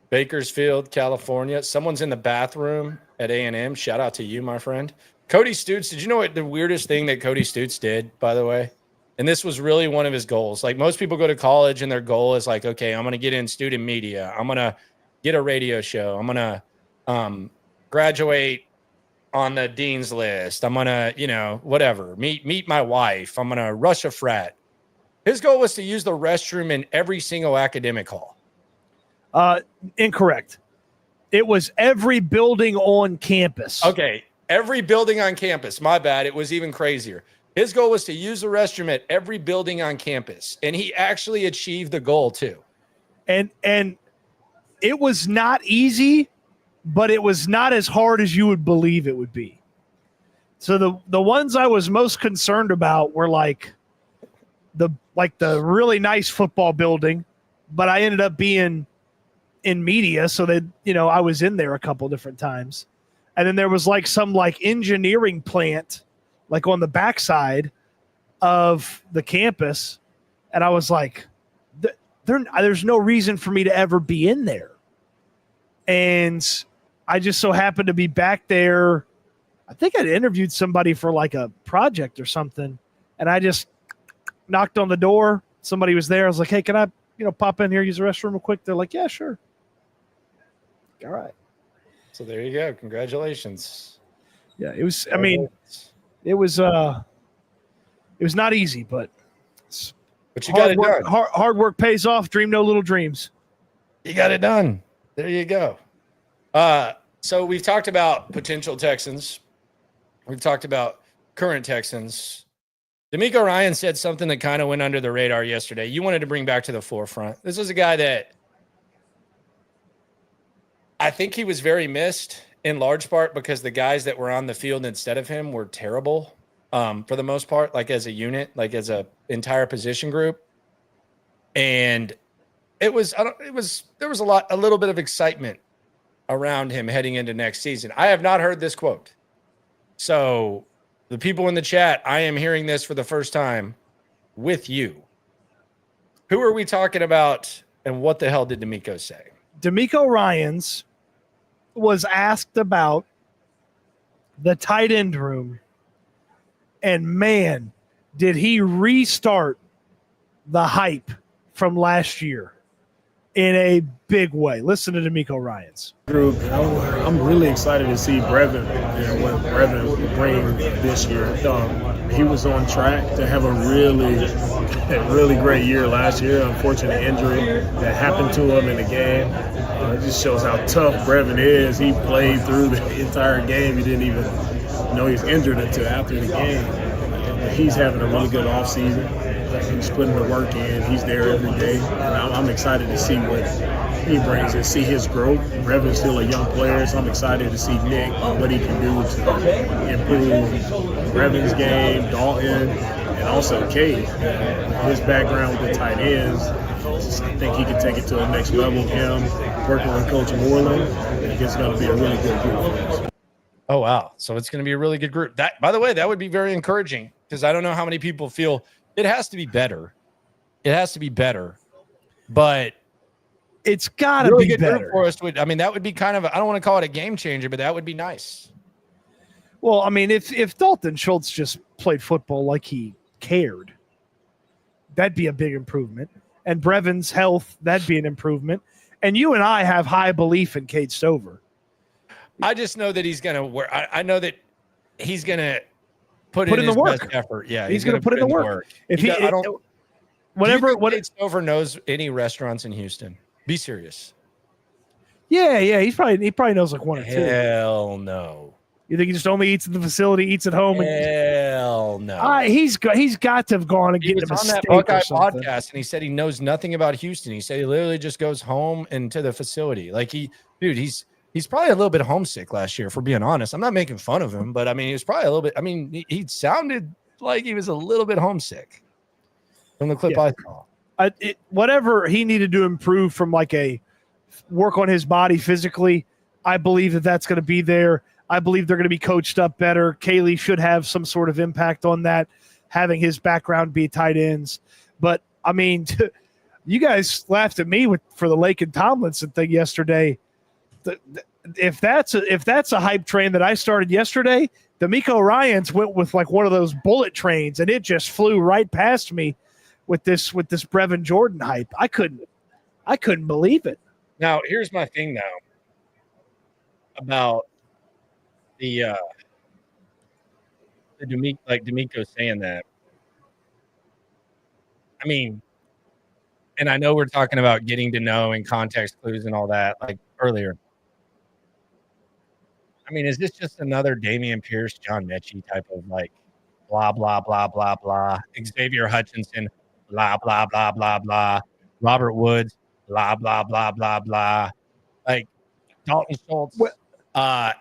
Bakersfield, California. Someone's in the bathroom at A&M. Shout out to you, my friend. Cody Stoots. Did you know what the weirdest thing that Cody Stoots did, by the way? And this was really one of his goals. Like most people go to college and their goal is like, okay, I'm going to get in student media. I'm going to get a radio show. I'm going to graduate on the dean's list. I'm going to, whatever, meet my wife. I'm going to rush a frat. His goal was to use the restroom in every single academic hall. Incorrect. It was every building on campus. Okay. Every building on campus. My bad. It was even crazier. His goal was to use the restroom at every building on campus, and he actually achieved the goal too. And it was not easy, but it was not as hard as you would believe it would be. So the ones I was most concerned about were like the really nice football building, but I ended up being in media, so that I was in there a couple different times. And then there was like some like engineering plant like on the backside of the campus. And I was like, there's no reason for me to ever be in there. And I just so happened to be back there. I think I'd interviewed somebody for like a project or something. And I just knocked on the door. Somebody was there. I was like, hey, can pop in here, use the restroom real quick? They're like, yeah, sure. All right. So there you go. Congratulations. Yeah, it was. I mean, it was not easy, but you got it done. Hard work pays off. Dream no little dreams. You got it done. There you go. So we've talked about potential Texans. We've talked about current Texans. DeMeco Ryans said something that kind of went under the radar yesterday. You wanted to bring back to the forefront. This is a guy that I think he was very missed in large part because the guys that were on the field instead of him were terrible for the most part, like as a unit, like as a entire position group. And there was a little bit of excitement around him heading into next season. I have not heard this quote. So the people in the chat, I am hearing this for the first time with you. Who are we talking about and what the hell did DeMeco say? DeMeco Ryans was asked about the tight end room, and man, did he restart the hype from last year in a big way. Listen to DeMeco Ryans. I'm really excited to see Brevin and what Brevin will bring this year. He was on track to have a really great year last year. Unfortunate injury that happened to him in the game. It just shows how tough Brevin is. He played through the entire game. He didn't even know he was injured until after the game. But he's having a really good offseason. He's putting the work in. He's there every day. And I'm excited to see what he brings and see his growth. Brevin's still a young player, so I'm excited to see Nick, what he can do to improve Brevin's game, Dalton, and also Cade. His background with the tight ends, I think he can take it to the next level. Him working with Coach Moreland, I think it's going to be a really good group for us. Oh, wow. So it's going to be a really good group. That, by the way, that would be very encouraging because I don't know how many people feel it has to be better. It has to be better, but it's got to really be good better for us. That would be kind of, I don't want to call it a game changer, but that would be nice. Well, I mean, if Dalton Schultz just played football like he cared, that'd be a big improvement. And Brevin's health, that'd be an improvement. And you and I have high belief in Cade Stover. I just know that he's going to work. I know that he's going to put in his the work. Best effort. Yeah, he's going to put in the work. If do you think Cade Stover knows any restaurants in Houston? Be serious. Yeah, he probably knows like one or two. Hell no. You think he just only eats at the facility, eats at home? Hell no. He's got to have gone and get him a steak or Buckeye something. podcast, and he said he knows nothing about Houston. He said he literally just goes home and to the facility. Like he's probably a little bit homesick last year, for being honest. I'm not making fun of him, but I mean, he was probably a little bit. I mean, he sounded like he was a little bit homesick from the clip I saw. Whatever he needed to improve from like a work on his body physically, I believe that's going to be there. I believe they're going to be coached up better. Kaylee should have some sort of impact on that, having his background be tight ends. But, I mean, you guys laughed at me for the Laken Tomlinson thing yesterday. If that's a hype train that I started yesterday, DeMeco Ryans went with like one of those bullet trains, and it just flew right past me with this Brevin Jordan hype. I couldn't believe it. Now, here's my thing now about the DeMeco saying that. I mean, and I know we're talking about getting to know and context clues and all that like earlier. I mean, is this just another Dameon Pierce, John Mechie type of like blah, blah, blah, blah, blah, Xavier Hutchinson, blah, blah, blah, blah, blah, Robert Woods, blah, blah, blah, blah, blah, like Dalton Schultz,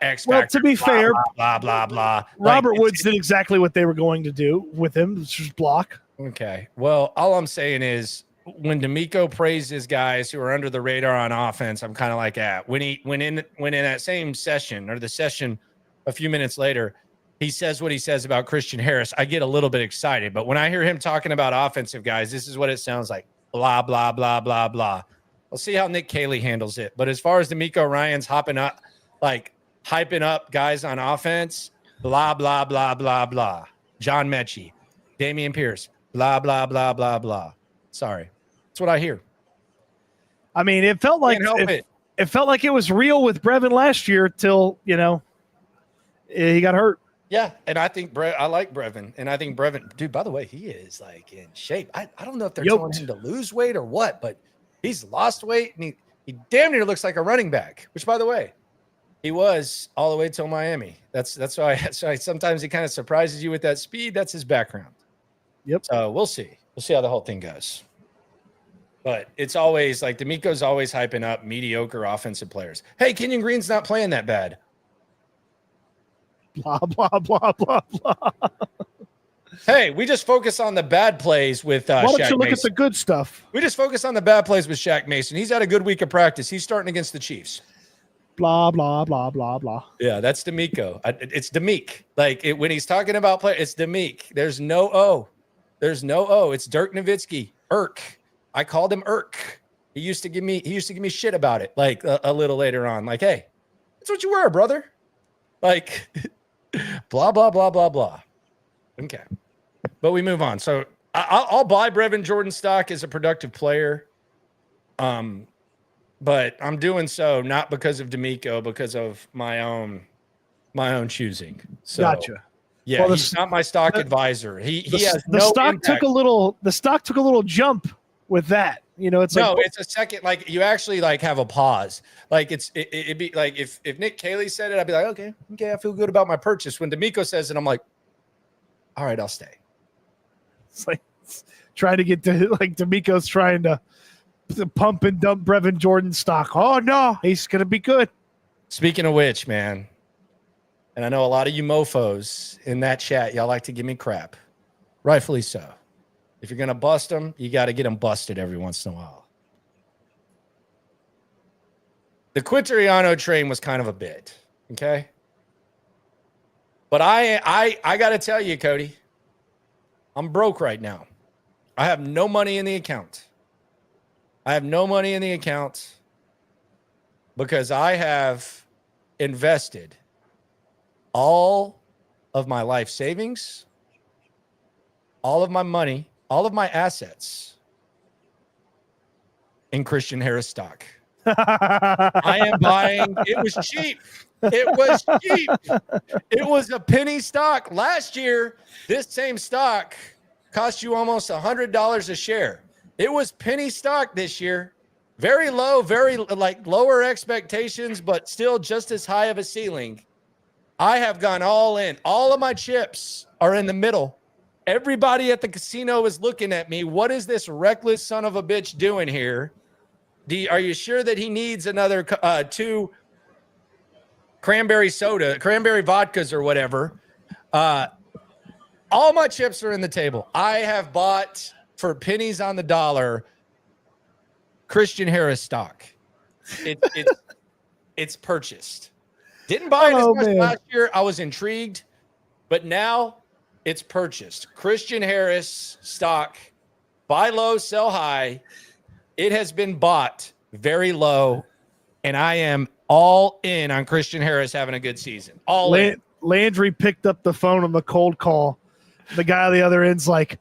X Well, to be fair, blah, blah, blah. Robert Woods did exactly what they were going to do with him, which was block. Okay. Well, all I'm saying is when DeMeco praises guys who are under the radar on offense, I'm kind of like, when in that same session or the session a few minutes later, he says what he says about Christian Harris, I get a little bit excited. But when I hear him talking about offensive guys, this is what it sounds like. Blah, blah, blah, blah, blah. We'll see how Nick Caley handles it. But as far as DeMeco Ryans hyping up guys on offense, blah, blah, blah, blah, blah. John Mechie, Dameon Pierce, blah, blah, blah, blah, blah. Sorry. That's what I hear. I mean, it felt like Can't help it. it felt like it was real with Brevin last year till he got hurt. Yeah, and I think I like Brevin, and I think Brevin, dude, by the way, he is like in shape. I don't know if they're telling him to lose weight or what, but he's lost weight, and he damn near looks like a running back, which, by the way, he was all the way till Miami. That's why sometimes he kind of surprises you with that speed. That's his background. Yep. So we'll see. We'll see how the whole thing goes. But it's always like DeMeco's always hyping up mediocre offensive players. Hey, Kenyon Green's not playing that bad. Blah, blah, blah, blah, blah. Hey, we just focus on the bad plays with Why don't Shaq you look Mason. at the good stuff? We just focus on the bad plays with Shaq Mason. He's had a good week of practice. He's starting against the Chiefs. Blah, blah, blah, blah, blah. Yeah, that's DeMeco. It's DeMeco. Like when he's talking about play, it's DeMeco. There's no O. There's no O. It's Dirk Nowitzki. Irk. I called him Irk. He used to give me shit about it. Like a little later on. Like, hey, that's what you were, brother. Like, blah blah blah blah blah. Okay, but we move on. So I'll buy Brevin Jordan stock as a productive player. But I'm doing so not because of DeMeco, because of my own choosing. So, Gotcha. Yeah, Well, he's not my stock advisor. He has the no stock impact. the stock took a little jump with that. It's No, like it's a second. Like you actually like have a pause. Like it'd be like if Nick Cayley said it, I'd be like, okay, I feel good about my purchase. When DeMeco says it, I'm like, all right, I'll stay. it's like trying to get to like DeMeco's trying to pump and dump Brevin Jordan stock. Oh no, he's gonna be good. Speaking of which, man, and I know a lot of you mofos in that chat, y'all like to give me crap, rightfully so. If you're gonna bust them, you got to get them busted every once in a while. The Quinteriano train was kind of a bit, okay? But I got to tell you, Cody, I'm broke right now. I have no money in the account. Because I have invested all of my life savings, all of my money, all of my assets in Christian Harris stock. I am buying. It was cheap. It was a penny stock. Last year, this same stock cost you almost $100 a share. It was penny stock this year. Very low, very like lower expectations, but still just as high of a ceiling. I have gone all in. All of my chips are in the middle. Everybody at the casino is looking at me. What is this reckless son of a bitch doing here? Are you sure that he needs another 2 cranberry vodkas or whatever? All my chips are in the table. I have bought for pennies on the dollar Christian Harris stock. It's purchased. Didn't buy it as much last year. I was intrigued, but now it's purchased. Christian Harris stock, buy low, sell high. It has been bought very low, and I am all in on Christian Harris having a good season. All in. Landry picked up the phone on the cold call. The guy on the other end's like,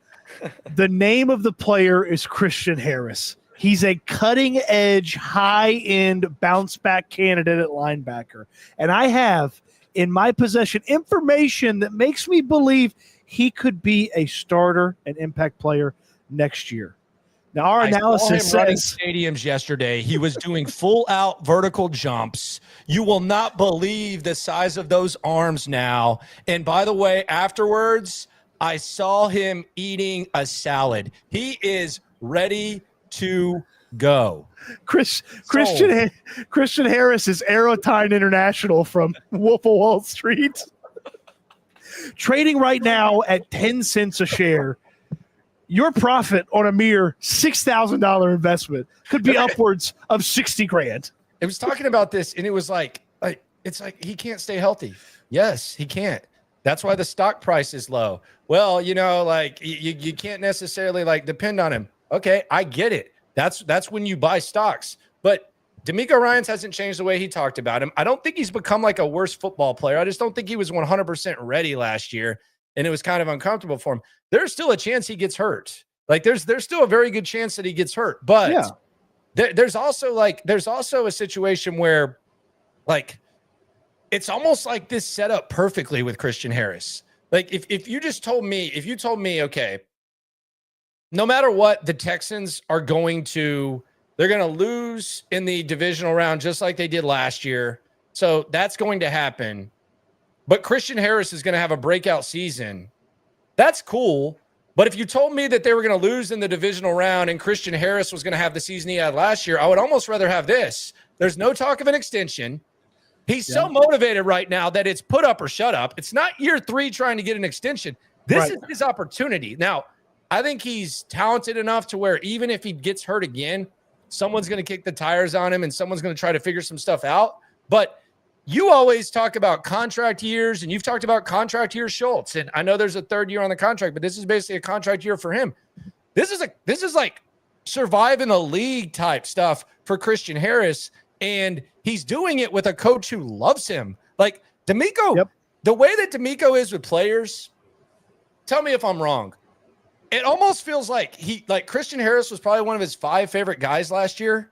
the name of the player is Christian Harris. He's a cutting-edge, high-end bounce-back candidate at linebacker. And I have in my possession information that makes me believe he could be a starter and impact player next year. Now, our analysis saw him running says stadiums yesterday. He was doing full-out vertical jumps. You will not believe the size of those arms now. And by the way, afterwards, I saw him eating a salad. He is ready to go. Christian Harris is Aerotine International from Wolf of Wall Street. Trading right now at 10 cents a share. Your profit on a mere $6,000 investment could be upwards of $60,000. It was talking about this, and it was like it's like he can't stay healthy. Yes, he can't. That's why the stock price is low. Well, like you can't necessarily like depend on him. Okay, I get it. That's when you buy stocks. But DeMeco Ryans hasn't changed the way he talked about him. I don't think he's become like a worse football player. I just don't think he was 100% ready last year, and it was kind of uncomfortable for him. There's still a chance he gets hurt. Like there's still a very good chance that he gets hurt. But there's also a situation where like it's almost like this set up perfectly with Christian Harris. Like if you told me, okay, no matter what, the Texans are they're going to lose in the divisional round just like they did last year. So that's going to happen. But Christian Harris is going to have a breakout season. That's cool. But if you told me that they were going to lose in the divisional round and Christian Harris was going to have the season he had last year, I would almost rather have this. There's no talk of an extension. He's so motivated right now that it's put up or shut up. It's not year 3 trying to get an extension. This is his opportunity. Now, I think he's talented enough to where even if he gets hurt again, someone's going to kick the tires on him and someone's going to try to figure some stuff out. But you always talk about contract years, and you've talked about contract year Schultz. And I know there's a 3rd year on the contract, but this is basically a contract year for him. This is like survive in the league type stuff for Christian Harris. And he's doing it with a coach who loves him. Like DeMeco, the way that DeMeco is with players, tell me if I'm wrong. It almost feels like Christian Harris was probably one of his 5 favorite guys last year.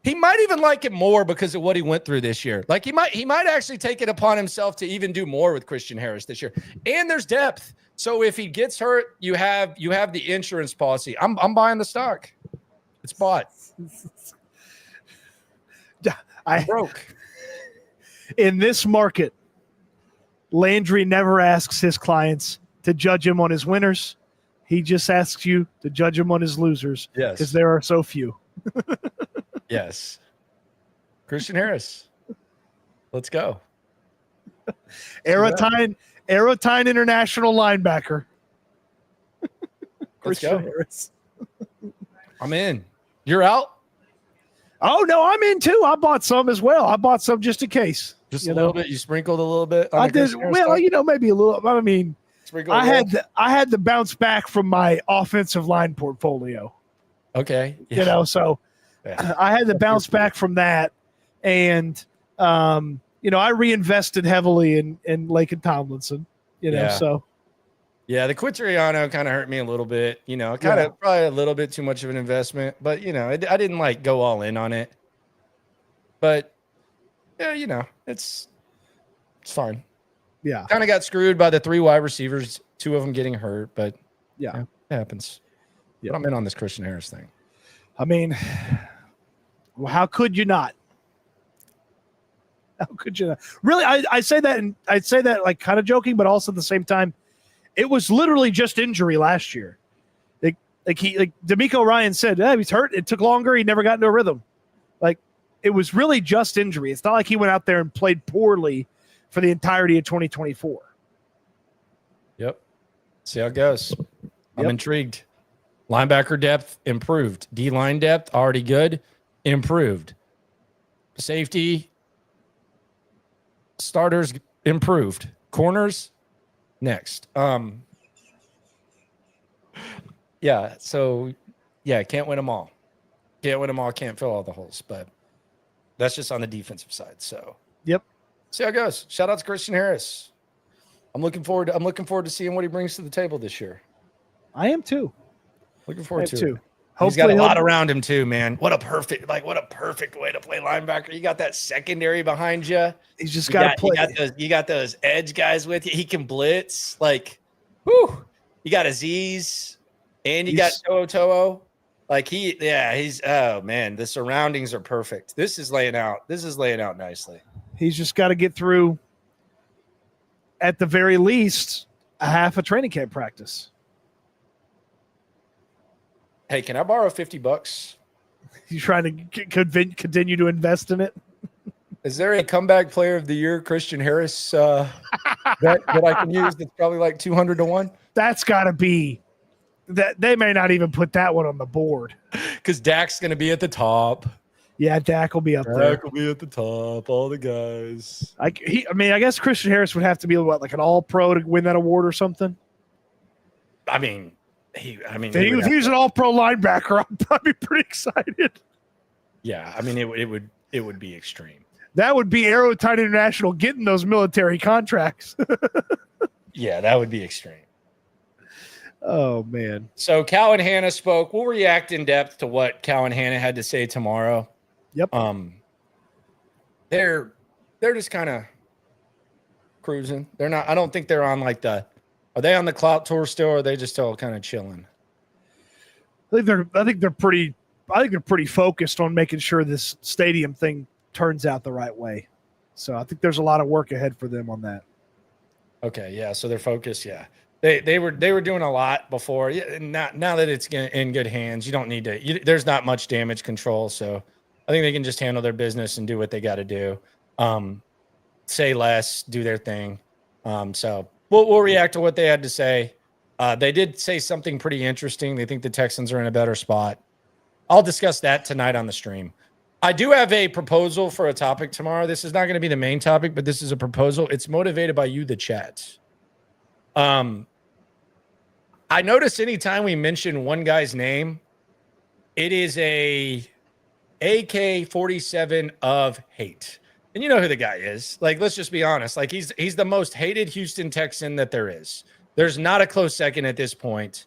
He might even like it more because of what he went through this year. Like he might actually take it upon himself to even do more with Christian Harris this year. And there's depth. So if he gets hurt, you have the insurance policy. I'm buying the stock. It's bought. I broke. In this market, Landry never asks his clients to judge him on his winners. He just asks you to judge him on his losers. Yes. Because there are so few. Yes. Christian Harris. Let's go. Aerotine international linebacker. Christian Harris. I'm in. You're out? Oh, no, I'm in too. I bought some as well. I bought some just in case. Just a little bit. You sprinkled a little bit. I did. Well, maybe a little. I mean, I had the bounce back from my offensive line portfolio. Okay. Yeah. I had the bounce back from that. And, I reinvested heavily in Laken Tomlinson, so. Yeah, the Quiteriano kind of hurt me a little bit, probably a little bit too much of an investment, but, I didn't go all in on it. But, yeah, it's fine. Yeah. Kind of got screwed by the 3 wide receivers, 2 of them getting hurt, but it happens. Yeah. But I'm in on this Christian Harris thing. I mean, well, how could you not? How could you not? Really, I say that, and I'd say that like kind of joking, but also at the same time, it was literally just injury last year. Like DeMeco Ryans said, he's hurt. It took longer. He never got into a rhythm. Like it was really just injury. It's not like he went out there and played poorly for the entirety of 2024. Yep. See how it goes. I'm intrigued. Linebacker depth improved. D-line depth already good, improved. Safety starters improved. Corners next. Can't win them all. Can't fill all the holes, but that's just on the defensive side. So see how it goes. Shout out to Christian Harris. I'm looking forward to seeing what he brings to the table this year. I am too. Looking forward to it. He's got a lot around him too, man. What a perfect way to play linebacker. You got that secondary behind you. He's just got to play. You got those edge guys with you. He can blitz. You got Aziz, and you got To'o. The surroundings are perfect. This is laying out nicely. He's just got to get through, at the very least, a half a training camp practice. Hey, can I borrow $50? You trying to continue to invest in it? Is there a comeback player of the year, Christian Harris, that I can use? That's probably like 200 to 1. That's got to be that. They may not even put that one on the board because Dak's going to be at the top. Yeah, Dak will be up there. Dak will be at the top. All the guys. I guess Christian Harris would have to be like an All-Pro to win that award or something. If he was an All-Pro linebacker, I'd be pretty excited. Yeah, it would be extreme. That would be Aerotine International getting those military contracts. Yeah, that would be extreme. Oh man. So Cal and Hannah spoke. We'll react in depth to what Cal and Hannah had to say tomorrow. Yep. They're just kind of cruising. They're not. I don't think they're on like the. Are they on the clout tour still, or are they just still kind of chilling? I think they're pretty focused on making sure this stadium thing turns out the right way. So I think there's a lot of work ahead for them on that. Okay, yeah. So they're focused. Yeah, they were doing a lot before. Yeah, and now that it's in good hands, you don't need to. There's not much damage control, so I think they can just handle their business and do what they got to do. Say less, do their thing. So we'll react to what they had to say. They did say something pretty interesting. They think the Texans are in a better spot. I'll discuss that tonight on the stream. I do have a proposal for a topic tomorrow. This is not going to be the main topic, but this is a proposal. It's motivated by you, the chat. I notice anytime we mention one guy's name, it is a AK-47 of hate. And you know who the guy is. Like, let's just be honest. Like, he's the most hated Houston Texan that there is. There's not a close second at this point.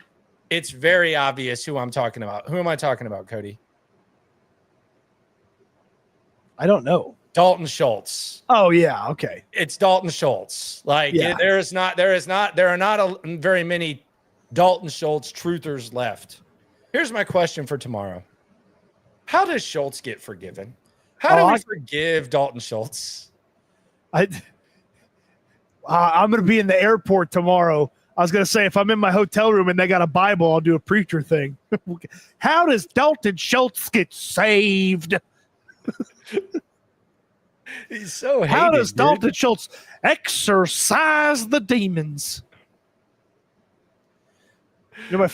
It's very obvious who I'm talking about. Who am I talking about, Cody? I don't know. Dalton Schultz. Oh yeah, okay. It's Dalton Schultz. Like Yeah. there are not very many Dalton Schultz truthers left. Here's my question for tomorrow. How does Schultz get forgiven? How do we forgive Dalton Schultz? I'm going to be in the airport tomorrow. I was going to say, if I'm in my hotel room and they got a Bible, I'll do a preacher thing. How does Dalton Schultz get saved? He's so hated, How does dude. Dalton Schultz exorcise the demons? You know,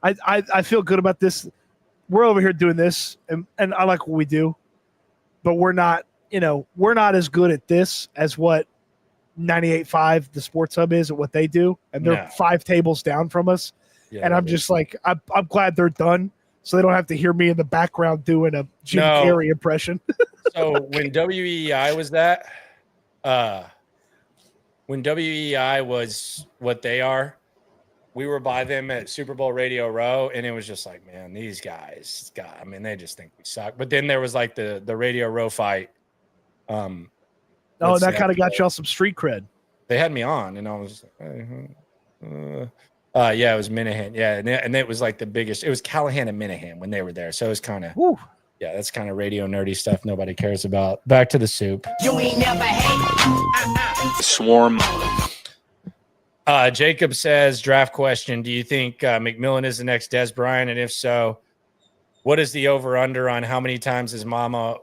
I feel good about this. We're over here doing this, and I like what we do, but we're not as good at this as what 98.5 the Sports Hub is at what they do, and they're 5 tables down from us. Yeah, and I'm just like, I'm glad they're done, so they don't have to hear me in the background doing a Jim Carrey impression. So when WEI was when WEI was what they are, we were by them at Super Bowl Radio Row, and it was just like, man, these guys, God, I mean, they just think we suck. But then there was like the Radio Row fight. Oh, that kind of got y'all some street cred. They had me on, and I was like, yeah, it was Minahan. Yeah, and it was like the biggest. It was Callahan and Minahan when they were there. So it was kind of, yeah, that's kind of radio nerdy stuff nobody cares about. Back to the soup. You ain't never hate. Swarm. Jacob says, draft question. Do you think McMillan is the next Des Bryant? And if so, what is the over-under on how many times his mama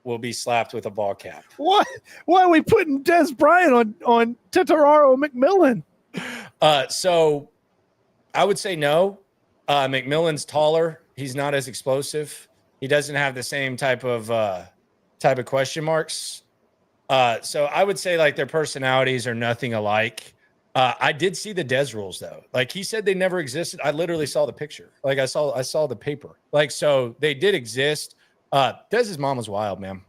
will be slapped with a ball cap? What? Why are we putting Des Bryant on Tetararo McMillan? So I would say no. McMillan's taller. He's not as explosive. He doesn't have the same type of question marks. So I would say like their personalities are nothing alike. I did see the Des rules though. Like he said they never existed. I literally saw the picture. Like I saw the paper. Like, so they did exist. Dez's mom was wild, man.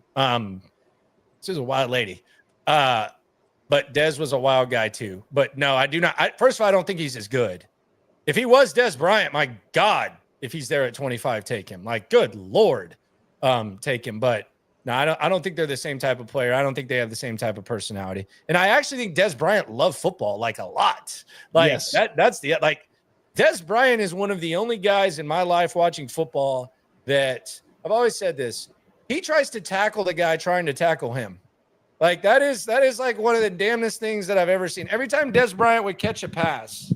She was a wild lady. But Des was a wild guy too. But no, I do not. First of all, I don't think he's as good. If he was Des Bryant, my God, if he's there at 25, take him. Like, good Lord, take him. But no, I don't think they're the same type of player. I don't think they have the same type of personality. And I actually think Des Bryant loved football like a lot. Like yes. That's the like Des Bryant is one of the only guys in my life watching football that I've always said this. He tries to tackle the guy trying to tackle him. Like that is like one of the damnedest things that I've ever seen. Every time Des Bryant would catch a pass,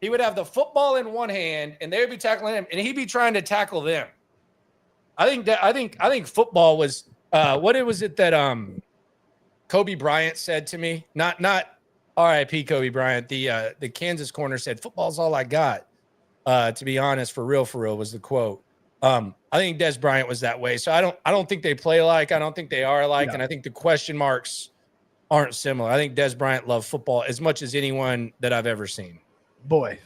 he would have the football in one hand and they would be tackling him and he'd be trying to tackle them. I think football was what was it that Kobe Bryant said to me? Not R.I.P. Kobe Bryant. The Kansas corner said, "Football's all I got." To be honest, for real was the quote. I think Des Bryant was that way. So I don't think they play alike. I don't think they are alike, and I think the question marks aren't similar. I think Des Bryant loved football as much as anyone that I've ever seen. Boy,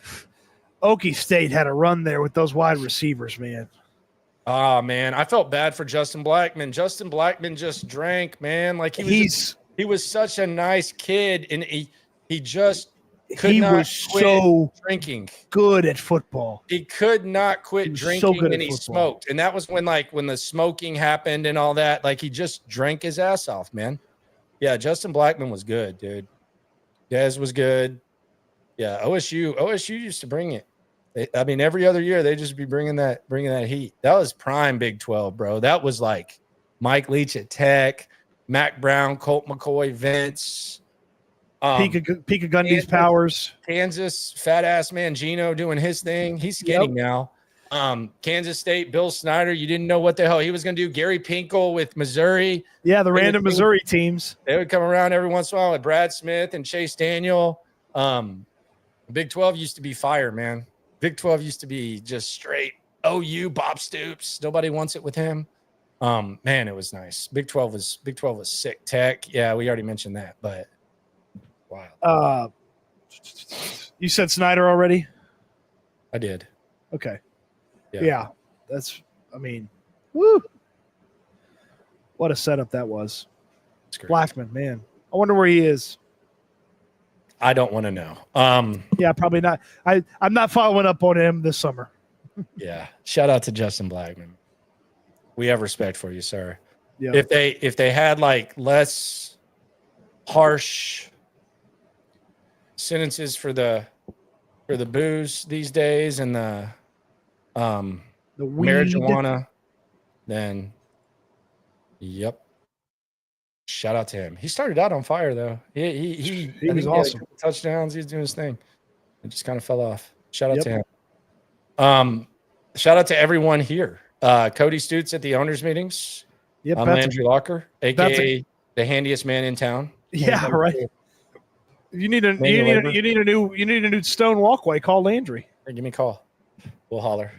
Okie State had a run there with those wide receivers, man. Oh man, I felt bad for Justin Blackman. Justin Blackman just drank, man. Like he was such a nice kid, and he just Could he not was quit so drinking. good at football. He could not quit He was so drinking, good and at he football. smoked. And that was when the smoking happened and all that. Like, he just drank his ass off, man. Yeah, Justin Blackman was good, dude. Dez was good. Yeah, OSU used to bring it. I mean, every other year they just be bringing that heat. That was prime Big 12, bro. That was like Mike Leach at Tech, Mac Brown, Colt McCoy, Vince, Pika Gundy's powers. Kansas, fat ass man Gino doing his thing. He's skinny now. Kansas State, Bill Snyder. You didn't know what the hell he was going to do. Gary Pinkel with Missouri. Yeah, the random Missouri teams. They would come around every once in a while with Brad Smith and Chase Daniel. Big 12 used to be fire, man. Big 12 used to be just straight OU, Bob Stoops. Nobody wants it with him. Man, it was nice. Big 12 was sick. Tech. Yeah, we already mentioned that, but wow. You said Snyder already? I did. Okay. Yeah. That's, I mean, woo. What a setup that was. Blackman, man. I wonder where he is. I don't want to know. Yeah, probably not. I'm not following up on him this summer. Yeah. Shout out to Justin Blackman. We have respect for you, sir. Yeah. If they had like less harsh sentences for the booze these days and the weed. marijuana, then yep. Shout out to him. He started out on fire though. He was awesome. Touchdowns. He was doing his thing. It just kind of fell off. Shout out to him. Shout out to everyone here. Cody Stoots at the owners meetings. Yep, I'm Landry Locker, aka the handiest man in town. Yeah, right. You need a new stone walkway. Call Landry. Hey, give me a call. We'll holler.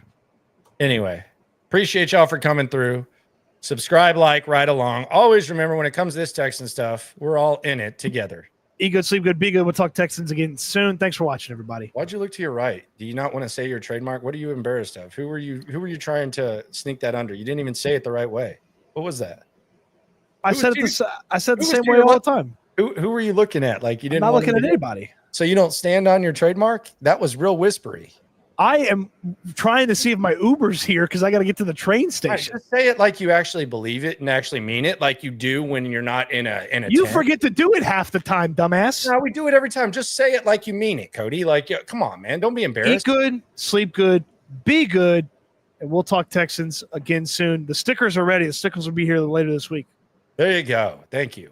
Anyway, appreciate y'all for coming through. Subscribe, like, ride along. Always remember, when it comes to this Texan stuff, we're all in it together. Eat good, sleep good, be good. We'll talk Texans again soon. Thanks for watching, everybody. Why'd you look to your right? Do you not want to say your trademark? What are you embarrassed of? Who were you trying to sneak that under? You didn't even say it the right way. What was that? I said the same way all the time. Who were you looking at? Like, you didn't. I'm not looking at anybody. So you don't stand on your trademark? That was real whispery. I am trying to see if my Uber's here because I got to get to the train station. Just say it like you actually believe it and actually mean it, like you do when you're not in a. You tent. forget to do it half the time, dumbass. No, we do it every time. Just say it like you mean it, Cody. Like, come on, man. Don't be embarrassed. Eat good, sleep good, be good, and we'll talk Texans again soon. The stickers are ready. The stickers will be here later this week. There you go. Thank you.